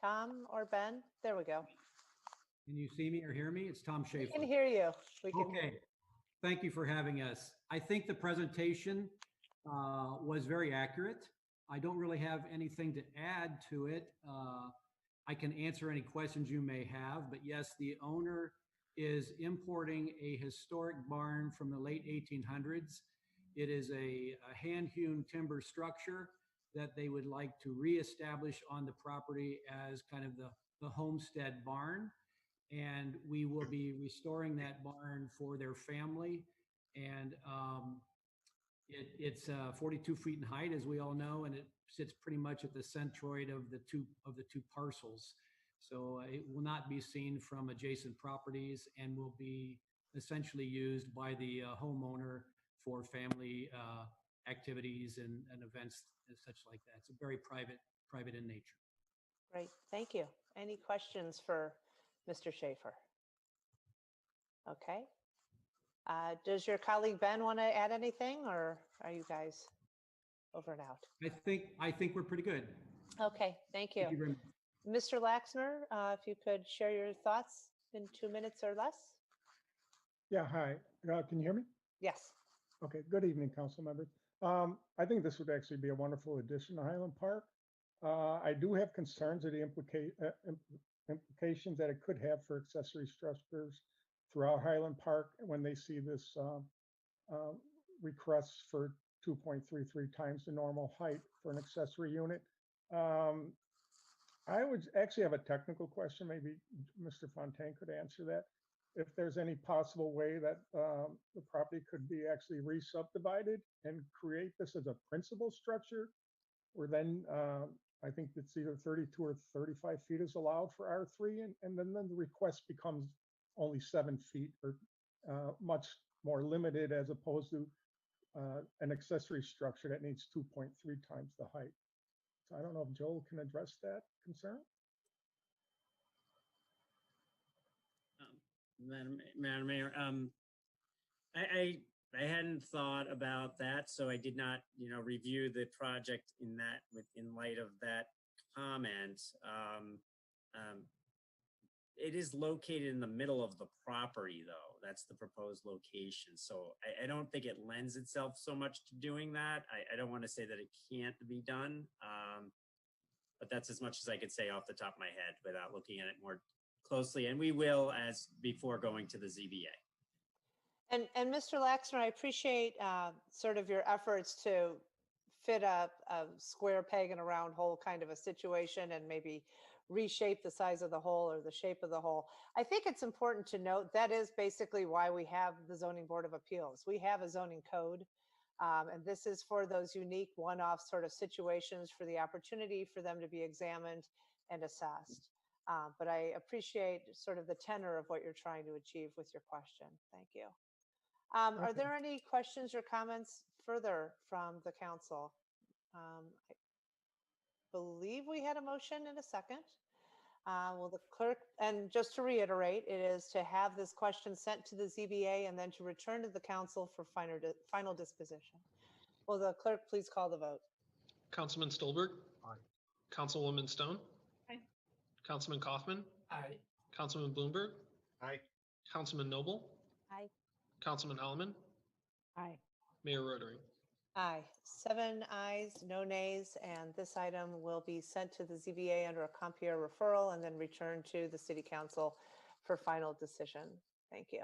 [SPEAKER 1] Tom or Ben? There we go.
[SPEAKER 16] Can you see me or hear me? It's Tom Schaefer.
[SPEAKER 1] We can hear you.
[SPEAKER 16] Okay. Thank you for having us. I think the presentation was very accurate. I don't really have anything to add to it. I can answer any questions you may have, but yes, the owner is importing a historic barn from the late 1800s. It is a hand-hewn timber structure that they would like to reestablish on the property as kind of the homestead barn. And we will be restoring that barn for their family. And it's 42 feet in height, as we all know, and it sits pretty much at the centroid of the two parcels. So it will not be seen from adjacent properties and will be essentially used by the homeowner for family activities and events and such like that. It's a very private in nature.
[SPEAKER 1] Great, thank you. Any questions for Mr. Schaefer? Okay. Does your colleague Ben want to add anything, or are you guys over and out?
[SPEAKER 16] I think we're pretty good.
[SPEAKER 1] Okay, thank you.
[SPEAKER 16] Thank you very much.
[SPEAKER 1] Mr. Laxner, if you could share your thoughts in 2 minutes or less.
[SPEAKER 8] Yeah, hi. Can you hear me?
[SPEAKER 1] Yes.
[SPEAKER 8] Okay, good evening, council members. I think this would actually be a wonderful addition to Highland Park. I do have concerns of the implications that it could have for accessory structures throughout Highland Park when they see this request for 2.33 times the normal height for an accessory unit. I would actually have a technical question. Maybe Mr. Fontaine could answer that. If there's any possible way that the property could be actually re-subdivided and create this as a principal structure, where then I think it's either 32 or 35 feet is allowed for R3, and then the request becomes only 7 feet, or much more limited, as opposed to an accessory structure that needs 2.3 times the height. So I don't know if Joel can address that concern.
[SPEAKER 13] Madam Mayor, I hadn't thought about that, so I did not, review the project in light of that comment. it is located in the middle of the property, though. That's the proposed location. So I don't think it lends itself so much to doing that. I don't want to say that it can't be done. But that's as much as I could say off the top of my head without looking at it more closely. And we will as before going to the ZBA.
[SPEAKER 1] And Mr. Laxmer, I appreciate sort of your efforts to fit a square peg in a round hole kind of a situation and maybe reshape the size of the hole or the shape of the hole. I think it's important to note that is basically why we have the Zoning Board of Appeals. We have a zoning code, and this is for those unique one-off sort of situations, for the opportunity for them to be examined and assessed. But I appreciate sort of the tenor of what you're trying to achieve with your question. Thank you. Are there any questions or comments further from the council? I believe we had a motion in a second. Will the clerk, and just to reiterate, it is to have this question sent to the ZBA and then to return to the council for final disposition. Will the clerk please call the vote?
[SPEAKER 2] Councilman Stolberg.
[SPEAKER 3] Aye.
[SPEAKER 2] Councilwoman Stone.
[SPEAKER 7] Aye.
[SPEAKER 2] Councilman Kaufman.
[SPEAKER 6] Aye.
[SPEAKER 2] Councilman Bloomberg.
[SPEAKER 15] Aye.
[SPEAKER 2] Councilman Noble.
[SPEAKER 12] Aye.
[SPEAKER 2] Councilman Holloman.
[SPEAKER 14] Aye.
[SPEAKER 2] Mayor Rotary.
[SPEAKER 1] Aye. 7 ayes, no nays, and this item will be sent to the ZBA under a Campier referral and then returned to the City Council for final decision. Thank you.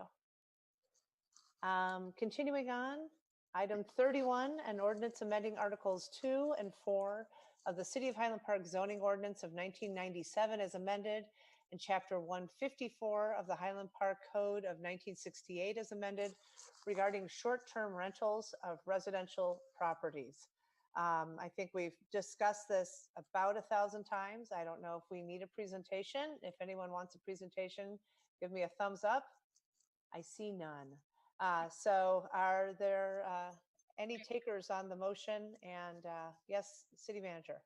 [SPEAKER 1] Continuing on, item 31, an ordinance amending Articles 2 and 4 of the City of Highland Park Zoning Ordinance of 1997 as amended, and Chapter 154 of the Highland Park Code of 1968 as amended, regarding short-term rentals of residential properties. I think we've discussed this about 1,000 times. I don't know if we need a presentation. If anyone wants a presentation, give me a thumbs up. I see none. So are there any takers on the motion? And yes, City Manager.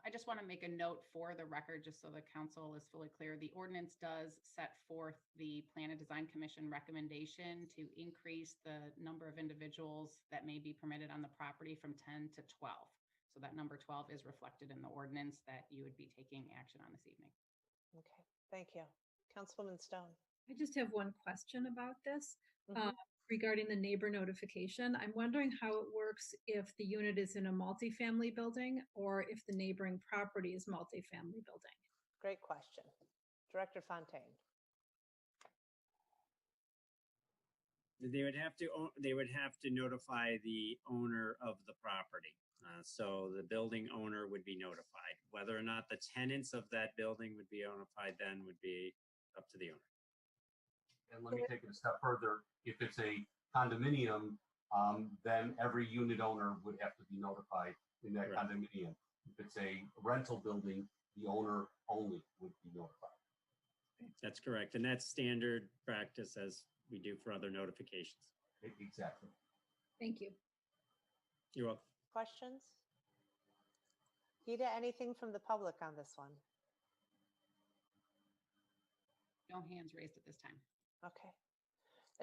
[SPEAKER 5] I just want to make a note for the record, just so the council is fully clear. The ordinance does set forth the Plan and Design Commission recommendation to increase the number of individuals that may be permitted on the property from 10 to 12. So that number 12 is reflected in the ordinance that you would be taking action on this evening.
[SPEAKER 1] Okay, thank you. Councilwoman Stone.
[SPEAKER 7] I just have one question about this. Regarding the neighbor notification. I'm wondering how it works if the unit is in a multifamily building or if the neighboring property is multifamily building.
[SPEAKER 1] Great question. Director Fontaine.
[SPEAKER 13] They would have to notify the owner of the property. So the building owner would be notified. Whether or not the tenants of that building would be notified then would be up to the owner.
[SPEAKER 11] And let me take it a step further. If it's a condominium, then every unit owner would have to be notified in that condominium. If it's a rental building, the owner only would be notified.
[SPEAKER 13] That's correct. And that's standard practice as we do for other notifications.
[SPEAKER 11] Exactly.
[SPEAKER 7] Thank you.
[SPEAKER 13] You're welcome.
[SPEAKER 1] Questions? Gita, anything from the public on this one?
[SPEAKER 5] No hands raised at this time.
[SPEAKER 1] Okay.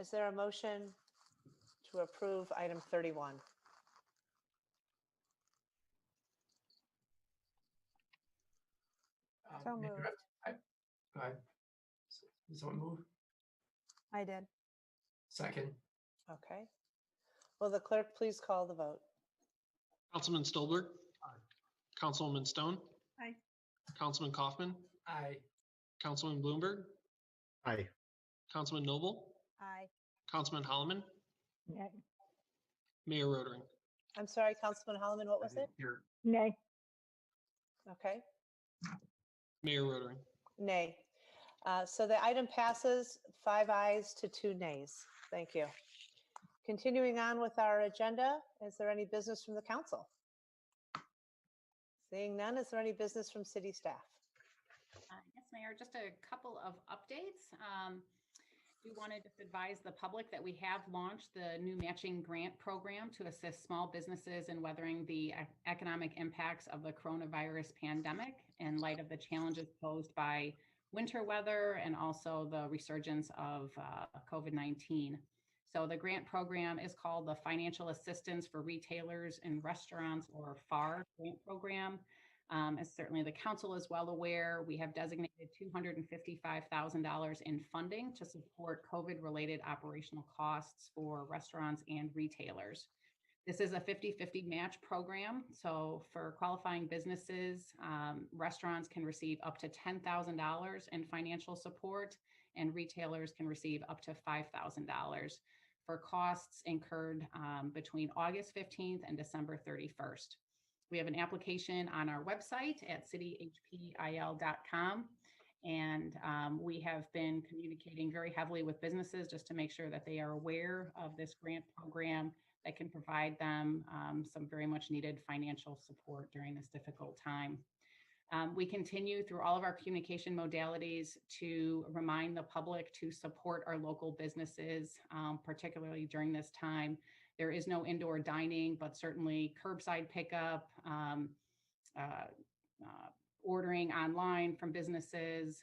[SPEAKER 1] Is there a motion to approve item 31?
[SPEAKER 12] So
[SPEAKER 6] Make
[SPEAKER 12] moved.
[SPEAKER 6] Go ahead. Did someone move?
[SPEAKER 12] I did.
[SPEAKER 6] Second.
[SPEAKER 1] Okay. Will the clerk please call the vote?
[SPEAKER 2] Councilman Stolberg.
[SPEAKER 3] Aye.
[SPEAKER 2] Councilwoman Stone.
[SPEAKER 7] Aye.
[SPEAKER 2] Councilman Kaufman.
[SPEAKER 6] Aye.
[SPEAKER 2] Councilman Bloomberg.
[SPEAKER 15] Aye.
[SPEAKER 2] Councilman Noble.
[SPEAKER 12] Aye.
[SPEAKER 2] Councilman Holloman.
[SPEAKER 14] Nay.
[SPEAKER 2] Mayor Rotary.
[SPEAKER 1] I'm sorry, Councilman Holloman, what was it?
[SPEAKER 11] Here,
[SPEAKER 14] Nay.
[SPEAKER 1] Okay.
[SPEAKER 2] Mayor Rotary.
[SPEAKER 1] Nay. So the item passes 5 ayes to 2 nays. Thank you. Continuing on with our agenda, is there any business from the council? Seeing none, is there any business from city staff?
[SPEAKER 5] Yes, Mayor, just a couple of updates. We want to just advise the public that we have launched the new matching grant program to assist small businesses in weathering the economic impacts of the coronavirus pandemic in light of the challenges posed by winter weather and also the resurgence of COVID-19. So the grant program is called the Financial Assistance for Retailers and Restaurants, or FAR grant program. As certainly the council is well aware, we have designated $255,000 in funding to support COVID-related operational costs for restaurants and retailers. This is a 50-50 match program. So for qualifying businesses, restaurants can receive up to $10,000 in financial support, and retailers can receive up to $5,000 for costs incurred between August 15th and December 31st. We have an application on our website at cityhpil.com. And we have been communicating very heavily with businesses just to make sure that they are aware of this grant program that can provide them some very much needed financial support during this difficult time. We continue through all of our communication modalities to remind the public to support our local businesses, particularly during this time. There is no indoor dining, but certainly curbside pickup, ordering online from businesses,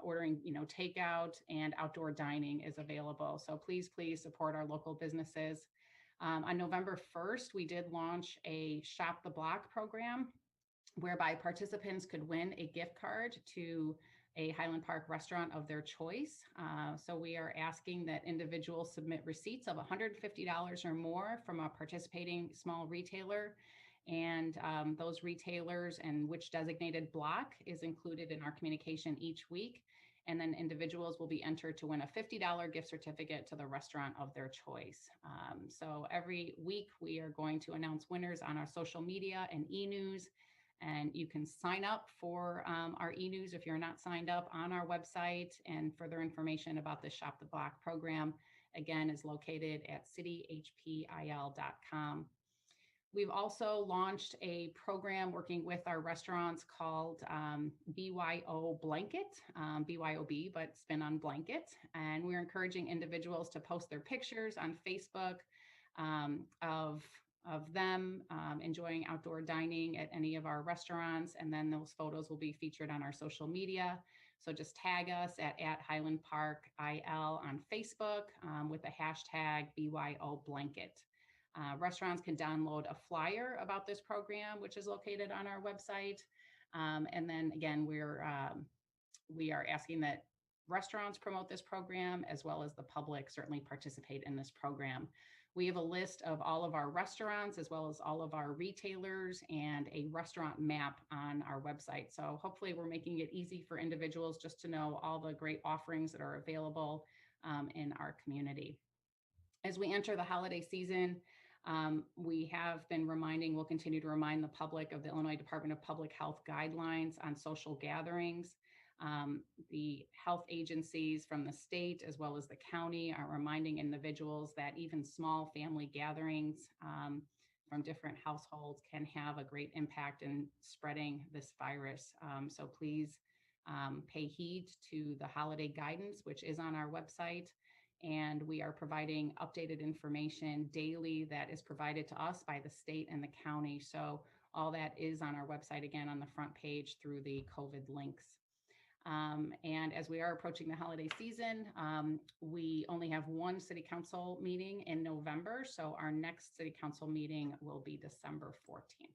[SPEAKER 5] ordering, takeout, and outdoor dining is available. So please support our local businesses. On November 1st, we did launch a Shop the Block program whereby participants could win a gift card to a Highland Park restaurant of their choice. So we are asking that individuals submit receipts of $150 or more from a participating small retailer. And those retailers and which designated block is included in our communication each week. And then individuals will be entered to win a $50 gift certificate to the restaurant of their choice. So every week we are going to announce winners on our social media and e-news. And you can sign up for our e-news if you're not signed up on our website. And further information about the Shop the Block program, again, is located at cityhpil.com. We've also launched a program working with our restaurants called BYO Blanket, BYOB, but spin on blanket. And we're encouraging individuals to post their pictures on Facebook of them enjoying outdoor dining at any of our restaurants. And then those photos will be featured on our social media. So just tag us at Highland Park IL on Facebook with the hashtag BYO Blanket. Restaurants can download a flyer about this program, which is located on our website. And then again, we are asking that restaurants promote this program as well as the public certainly participate in this program. We have a list of all of our restaurants as well as all of our retailers and a restaurant map on our website. So hopefully we're making it easy for individuals just to know all the great offerings that are available in our community. As we enter the holiday season, we have been we'll continue to remind the public of the Illinois Department of Public Health guidelines on social gatherings. The health agencies from the state as well as the county are reminding individuals that even small family gatherings from different households can have a great impact in spreading this virus. So please pay heed to the holiday guidance, which is on our website. And we are providing updated information daily that is provided to us by the state and the county. So all that is on our website, again, on the front page through the COVID links. And as we are approaching the holiday season, we only have one city council meeting in November. So our next city council meeting will be December 14th.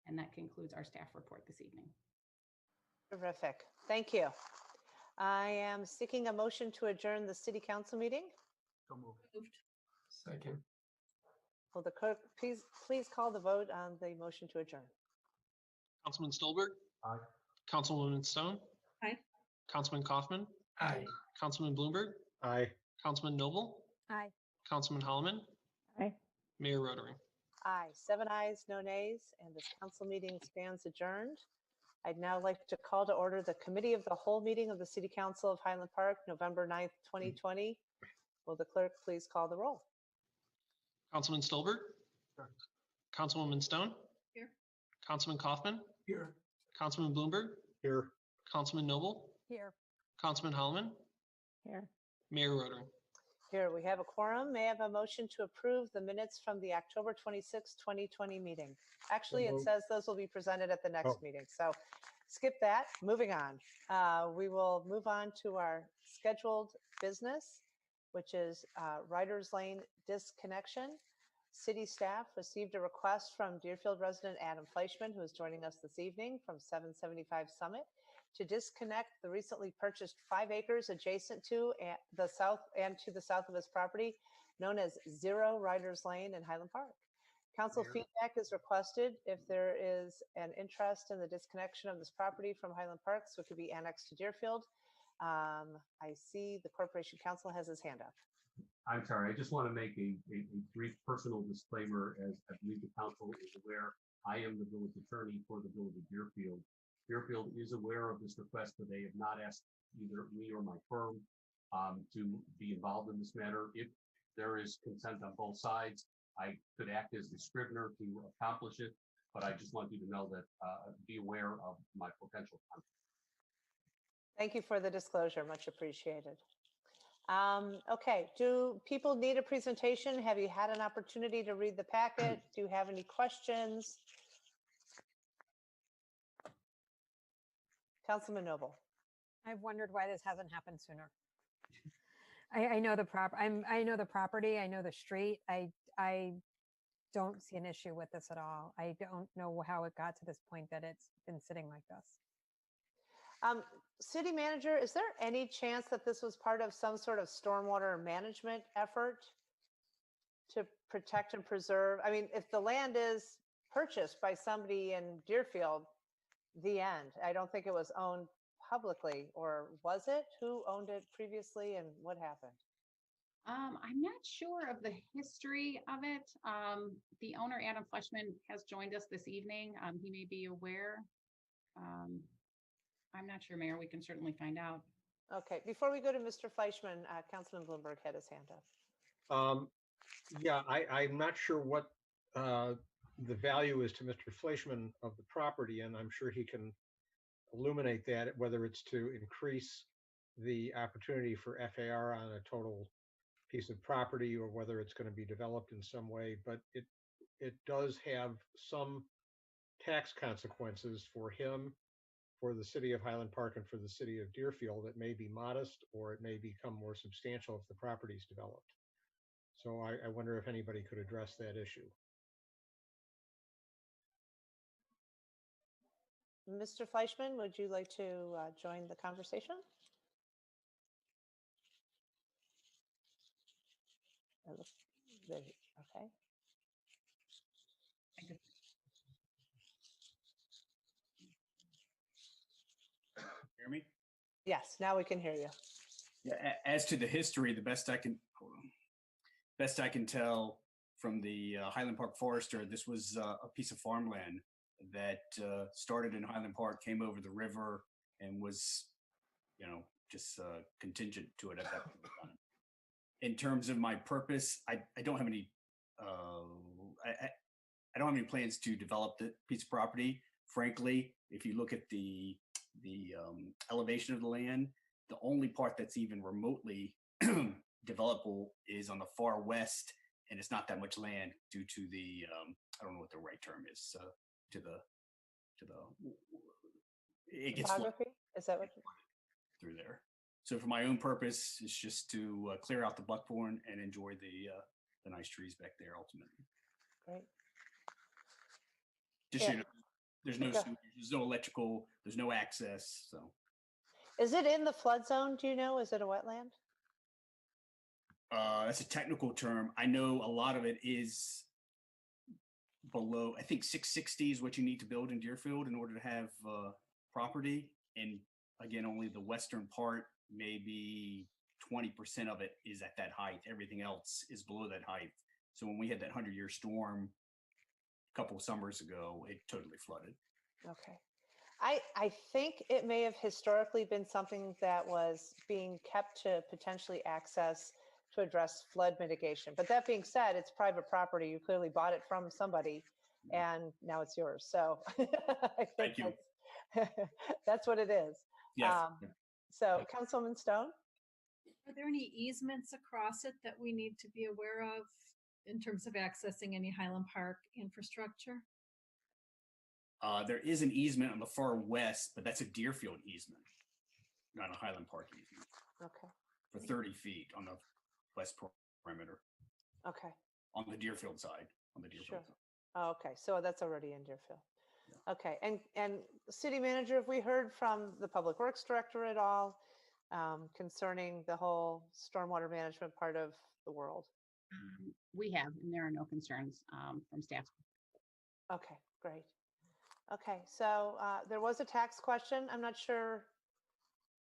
[SPEAKER 5] And that concludes our staff report this evening.
[SPEAKER 1] Terrific. Thank you. I am seeking a motion to adjourn the city council meeting.
[SPEAKER 3] So moved.
[SPEAKER 6] Second.
[SPEAKER 1] Will the clerk please call the vote on the motion to adjourn?
[SPEAKER 2] Councilman Stolberg,
[SPEAKER 3] Aye.
[SPEAKER 2] Councilwoman Stone,
[SPEAKER 7] Aye.
[SPEAKER 2] Councilman Kaufman,
[SPEAKER 6] Aye.
[SPEAKER 2] Councilman Bloomberg,
[SPEAKER 15] Aye.
[SPEAKER 2] Councilman Noble,
[SPEAKER 12] Aye.
[SPEAKER 2] Councilman Holloman,
[SPEAKER 14] Aye.
[SPEAKER 2] Mayor Rotary.
[SPEAKER 1] Aye. 7 ayes, no nays, and this council meeting stands adjourned. I'd now like to call to order the Committee of the Whole meeting of the City Council of Highland Park, November 9th, 2020. Will the clerk please call the roll?
[SPEAKER 2] Councilman Stolberg,
[SPEAKER 3] Sure.
[SPEAKER 2] Councilwoman Stone,
[SPEAKER 7] Here.
[SPEAKER 2] Councilman Kaufman,
[SPEAKER 6] Here.
[SPEAKER 2] Councilman Bloomberg,
[SPEAKER 15] Here.
[SPEAKER 2] Councilman Noble,
[SPEAKER 12] Here.
[SPEAKER 2] Councilman Holloman,
[SPEAKER 14] Here.
[SPEAKER 2] Mayor Rotary.
[SPEAKER 1] Here, we have a quorum. May I have a motion to approve the minutes from the October 26th, 2020 meeting? Actually, it
[SPEAKER 15] moved.
[SPEAKER 1] says those will be presented at the next
[SPEAKER 15] Oh.
[SPEAKER 1] meeting. So skip that. Moving on. We will move on to our scheduled business, which is Riders Lane disconnection. City staff received a request from Deerfield resident Adam Fleischman, who is joining us this evening from 775 Summit, to disconnect the recently purchased 5 acres adjacent to the south of his property, known as Zero Riders Lane in Highland Park. Council feedback is requested if there is an interest in the disconnection of this property from Highland Park, so it could be annexed to Deerfield. I see the Corporation Council has his hand up.
[SPEAKER 11] I'm sorry, I just want to make a brief personal disclaimer. As I believe the council is aware, I am the village attorney for the village of Deerfield. Deerfield is aware of this request, but they have not asked either me or my firm to be involved in this matter. If there is consent on both sides, I could act as the scrivener to accomplish it, but I just want you to know that, be aware of my potential conflict.
[SPEAKER 1] Thank you for the disclosure, much appreciated. Okay, do people need a presentation? Have you had an opportunity to read the packet? Do you have any questions? Councilman Noble.
[SPEAKER 12] I've wondered why this hasn't happened sooner. I know the I know the property, I know the street. I don't see an issue with this at all. I don't know how it got to this point that it's been sitting like this.
[SPEAKER 1] City manager, is there any chance that this was part of some sort of stormwater management effort to protect and preserve? I mean, if the land is purchased by somebody in Deerfield, the end. I don't think it was owned publicly, or was it? Who owned it previously and what happened?
[SPEAKER 5] I'm not sure of the history of it. The owner, Adam Fleischman, has joined us this evening. He may be aware. I'm not sure, Mayor. We can certainly find out.
[SPEAKER 1] Okay, before we go to Mr. Fleischman, Councilman Bloomberg had his hand up.
[SPEAKER 15] Yeah, I'm not sure what the value is to Mr. Fleischman of the property, and I'm sure he can illuminate that, whether it's to increase the opportunity for FAR on a total piece of property or whether it's going to be developed in some way. But it does have some tax consequences for him, for the city of Highland Park, and for the city of Deerfield. It may be modest, or it may become more substantial if the property is developed. So I wonder if anybody could address that issue.
[SPEAKER 1] Mr. Fleischman, would you like to join the conversation? Okay.
[SPEAKER 17] Hear me?
[SPEAKER 1] Yes, now we can hear you.
[SPEAKER 17] Yeah, as to the history, the best I can tell from the Highland Park Forester, this was a piece of farmland that started in Highland Park, came over the river, and was, just contingent to it at that point in time. In terms of my purpose, I don't have any. I don't have any plans to develop the piece of property. Frankly, if you look at the elevation of the land, the only part that's even remotely developable is on the far west, and it's not that much land due to the I don't know what the right term is, to the it gets
[SPEAKER 1] topography. Is that what
[SPEAKER 17] through there? So for my own purpose, it's just to clear out the buckthorn and enjoy the nice trees back there. Ultimately,
[SPEAKER 1] great.
[SPEAKER 17] Just there's no sewage, there's no electrical, there's no access. So,
[SPEAKER 1] is it in the flood zone? Do you know? Is it a wetland?
[SPEAKER 17] That's a technical term. I know a lot of it is below. I think 660 is what you need to build in Deerfield in order to have property. And again, only the western part, maybe 20% of it is at that height. Everything else is below that height. So when we had that 100-year storm a couple of summers ago, it totally flooded.
[SPEAKER 1] Okay. I think it may have historically been something that was being kept to potentially access to address flood mitigation. But that being said, it's private property. You clearly bought it from somebody, and now it's yours. So I think that's what it is.
[SPEAKER 17] Yes.
[SPEAKER 1] So Councilwoman Stone?
[SPEAKER 7] Are there any easements across it that we need to be aware of in terms of accessing any Highland Park infrastructure?
[SPEAKER 17] There is an easement on the far west, but that's a Deerfield easement, not a Highland Park easement.
[SPEAKER 1] Okay.
[SPEAKER 17] For 30 feet on the west perimeter.
[SPEAKER 1] Okay.
[SPEAKER 17] on the Deerfield side, on the Deerfield
[SPEAKER 1] Sure.
[SPEAKER 17] side.
[SPEAKER 1] Oh, okay, so that's already in Deerfield. Okay, and city manager, have we heard from the Public Works Director at all concerning the whole stormwater management part of the world?
[SPEAKER 5] We have, and there are no concerns from staff.
[SPEAKER 1] Okay, great. Okay, so there was a tax question. I'm not sure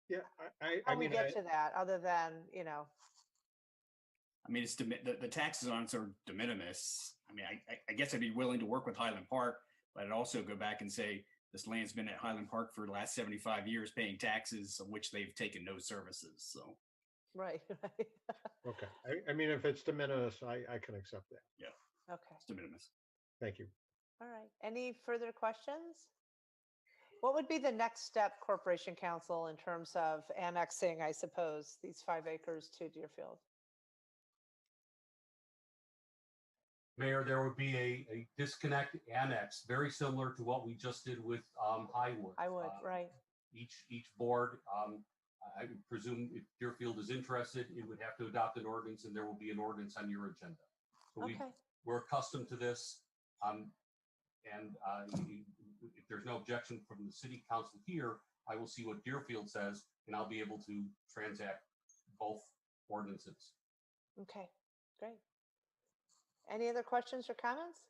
[SPEAKER 15] Yeah,
[SPEAKER 1] how
[SPEAKER 15] I
[SPEAKER 1] we
[SPEAKER 15] mean,
[SPEAKER 1] get to that, other than, you know,
[SPEAKER 17] I mean, it's the taxes on it's are de minimis. I mean, I guess I'd be willing to work with Highland Park, but I'd also go back and say this land's been at Highland Park for the last 75 years paying taxes, of which they've taken no services. So,
[SPEAKER 1] right.
[SPEAKER 15] okay. I mean, if it's de minimis, I can accept that.
[SPEAKER 17] yeah,
[SPEAKER 1] Okay,
[SPEAKER 17] it's de minimis.
[SPEAKER 15] Thank you.
[SPEAKER 1] all right. Any further questions? What would be the next step, Corporation Council, in terms of annexing, I suppose, these 5 acres to Deerfield?
[SPEAKER 11] Mayor, there would be a disconnect annex, very similar to what we just did with Highwood.
[SPEAKER 1] I would, right.
[SPEAKER 11] Each board, I would presume if Deerfield is interested, it would have to adopt an ordinance, and there will be an ordinance on your agenda. So
[SPEAKER 1] Okay.
[SPEAKER 11] we're accustomed to this. And if there's no objection from the city council here, I will see what Deerfield says, and I'll be able to transact both ordinances.
[SPEAKER 1] Okay, great. Any other questions or comments?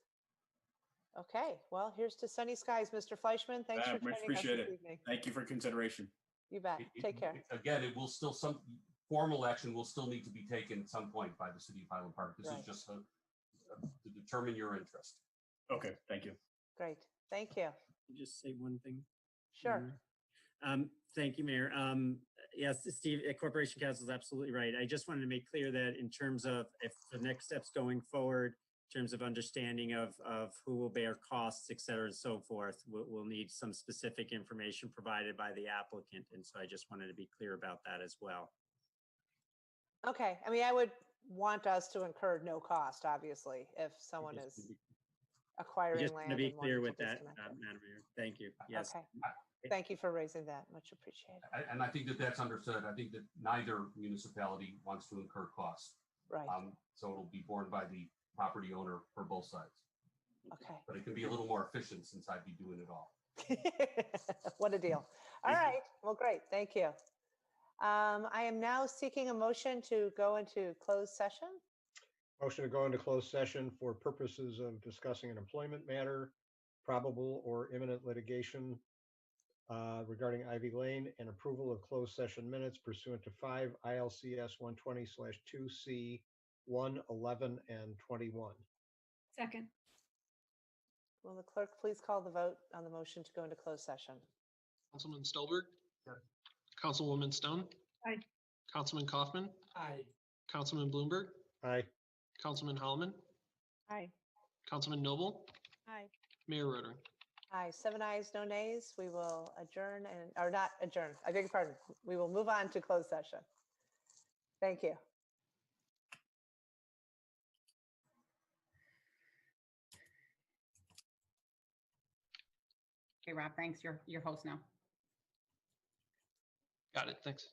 [SPEAKER 1] Okay, well, here's to sunny skies, Mr. Fleischman. Thanks for
[SPEAKER 17] Much
[SPEAKER 1] joining us
[SPEAKER 17] appreciate
[SPEAKER 1] this
[SPEAKER 17] it.
[SPEAKER 1] evening.
[SPEAKER 17] Thank you for consideration.
[SPEAKER 1] You bet. Take care.
[SPEAKER 11] Again, it will still, some formal action will still need to be taken at some point by the city of Highland Park. This is
[SPEAKER 1] Right.
[SPEAKER 11] just to determine your interest.
[SPEAKER 17] Okay, thank you.
[SPEAKER 1] Great. Thank you.
[SPEAKER 13] Just say one thing.
[SPEAKER 1] Sure.
[SPEAKER 13] Thank you, Mayor. Yes, Steve, Corporation Council is absolutely right. I just wanted to make clear that in terms of if the next steps going forward, in terms of understanding of who will bear costs, et cetera, and so forth, we'll need some specific information provided by the applicant. And so I just wanted to be clear about that as well.
[SPEAKER 1] Okay, I mean, I would want us to incur no cost, obviously, if someone is acquiring
[SPEAKER 13] Just
[SPEAKER 1] land.
[SPEAKER 13] to be
[SPEAKER 1] and
[SPEAKER 13] clear
[SPEAKER 1] wanting
[SPEAKER 13] with
[SPEAKER 1] to
[SPEAKER 13] that,
[SPEAKER 1] disconnect it.
[SPEAKER 13] Madam Mayor. Thank you. Yes.
[SPEAKER 1] Okay. Thank you for raising that. Much appreciated.
[SPEAKER 11] And I think that that's understood. I think that neither municipality wants to incur costs.
[SPEAKER 1] Right.
[SPEAKER 11] So it'll be borne by the property owner for both sides.
[SPEAKER 1] Okay.
[SPEAKER 11] But it can be a little more efficient since I'd be doing it all.
[SPEAKER 1] What a deal. All right. Well, great. Thank you. I am now seeking a motion to go into closed session.
[SPEAKER 15] Motion to go into closed session for purposes of discussing an employment matter, probable or imminent litigation regarding Ivy Lane, and approval of closed session minutes pursuant to 5 ILCS 120/2C 111 and 21.
[SPEAKER 7] Second.
[SPEAKER 1] Will the clerk please call the vote on the motion to go into closed session?
[SPEAKER 2] Councilman Stolberg.
[SPEAKER 3] Yes.
[SPEAKER 2] Councilwoman Stone.
[SPEAKER 7] Aye.
[SPEAKER 2] Councilman Kaufman.
[SPEAKER 6] Aye.
[SPEAKER 2] Councilman Bloomberg.
[SPEAKER 15] Aye.
[SPEAKER 2] Councilman Holloman.
[SPEAKER 1] Aye.
[SPEAKER 2] Councilman Noble.
[SPEAKER 1] Aye.
[SPEAKER 2] Mayor Rotary.
[SPEAKER 1] Aye. 7 ayes, no nays. We will adjourn and, or not adjourn. I beg your pardon. We will move on to closed session. Thank you.
[SPEAKER 5] Okay, Rob, thanks. You're your host now.
[SPEAKER 2] Got it. Thanks.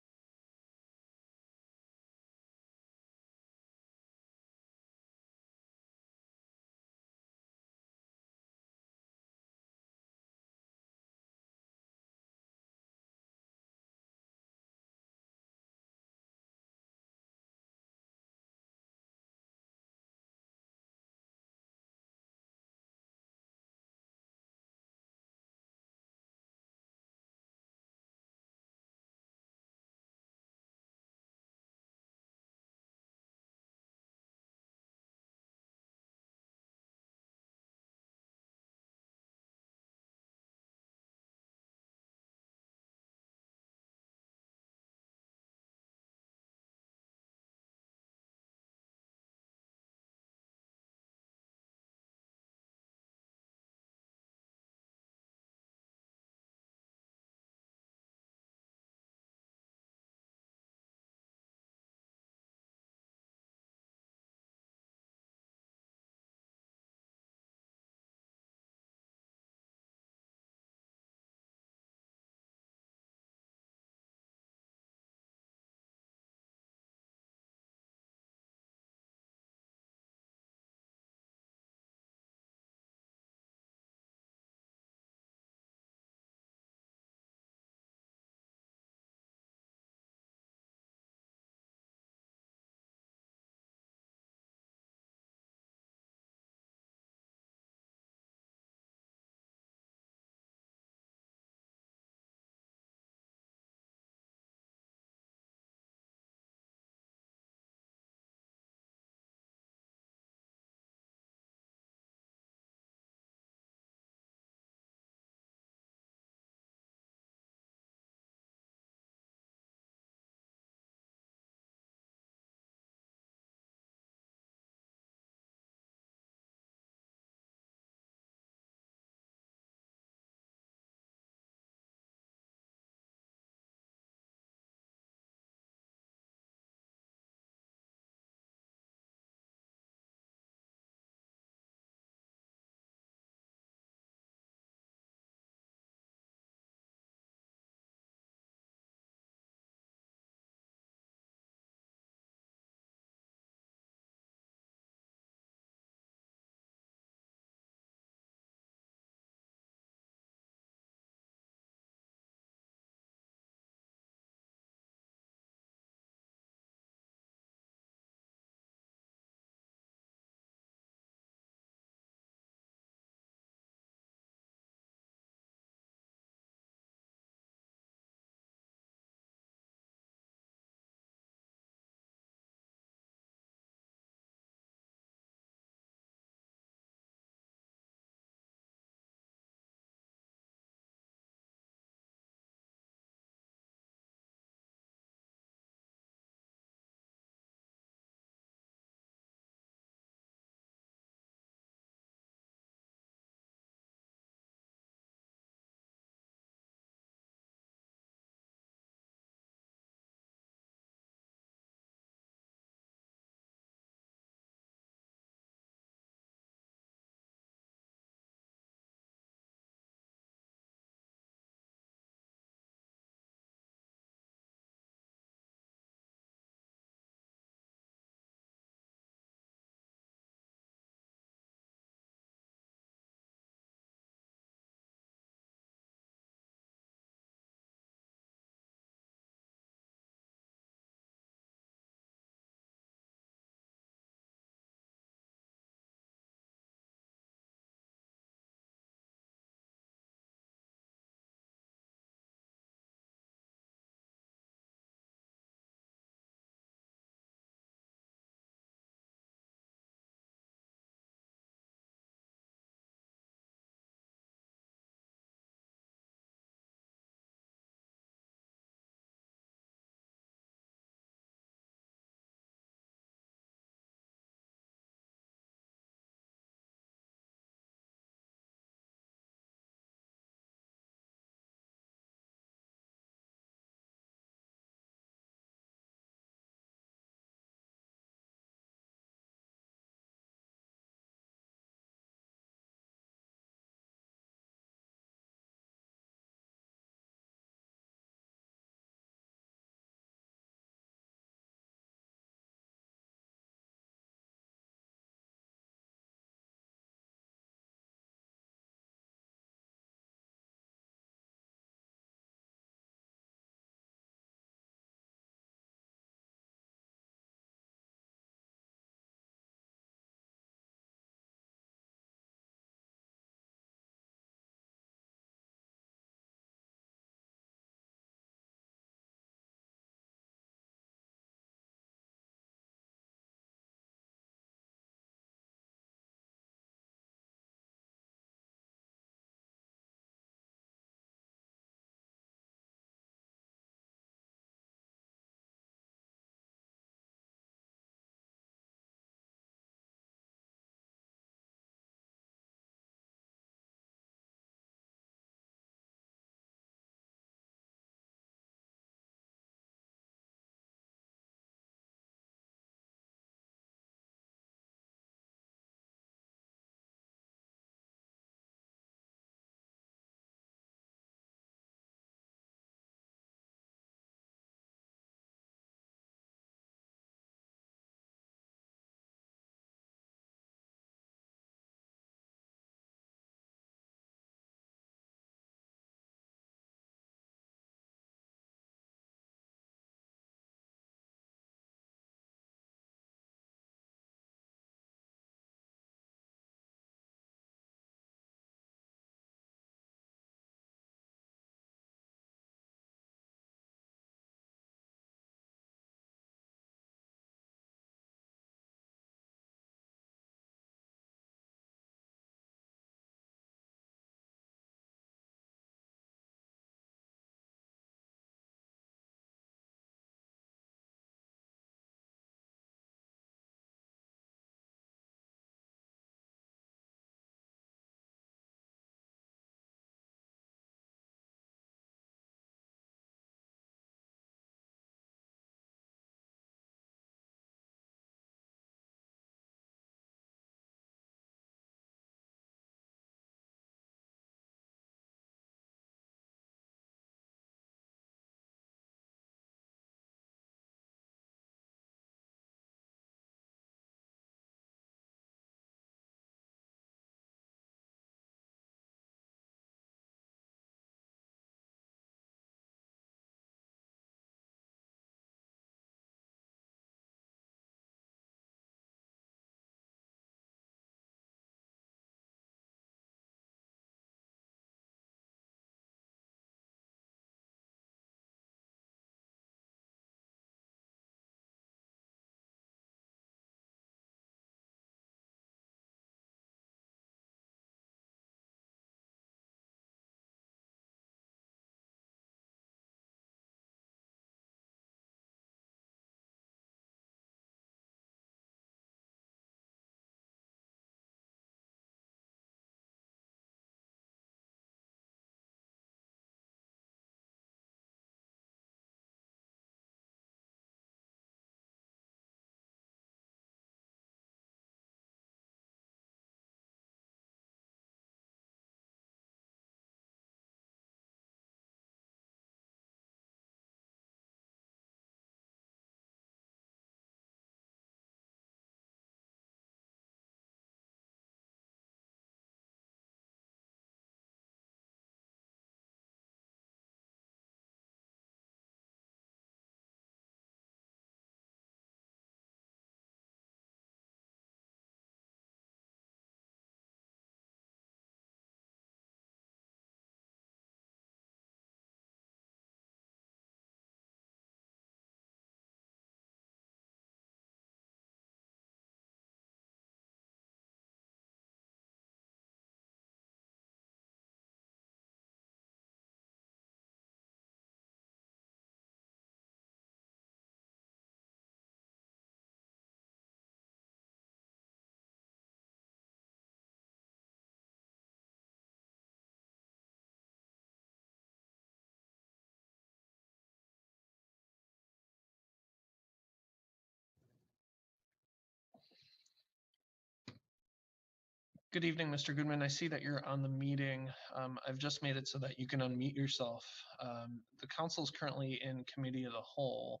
[SPEAKER 2] Good evening, Mr. Goodman. I see that you're on the meeting. I've just made it so that you can unmute yourself. The council is currently in committee of the whole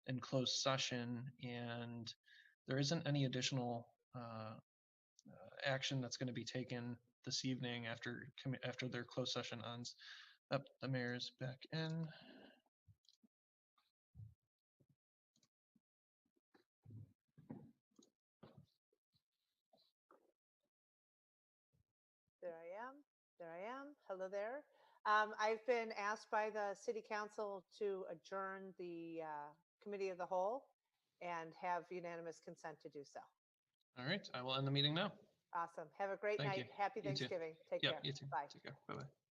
[SPEAKER 2] in closed session, and there isn't any additional action that's going to be taken this evening after their closed session ends. Up, the mayor's back in.
[SPEAKER 1] There I am. There I am. Hello there. I've been asked by the city council to adjourn the committee of the whole and have unanimous consent to do so.
[SPEAKER 2] All right, I will end the meeting now.
[SPEAKER 1] Awesome. Have a great
[SPEAKER 2] Thank
[SPEAKER 1] night.
[SPEAKER 2] you.
[SPEAKER 1] Happy
[SPEAKER 2] You too.
[SPEAKER 1] Thanksgiving. Take
[SPEAKER 2] Yep,
[SPEAKER 1] care.
[SPEAKER 2] you too.
[SPEAKER 1] Bye.
[SPEAKER 2] Take care. Bye-bye.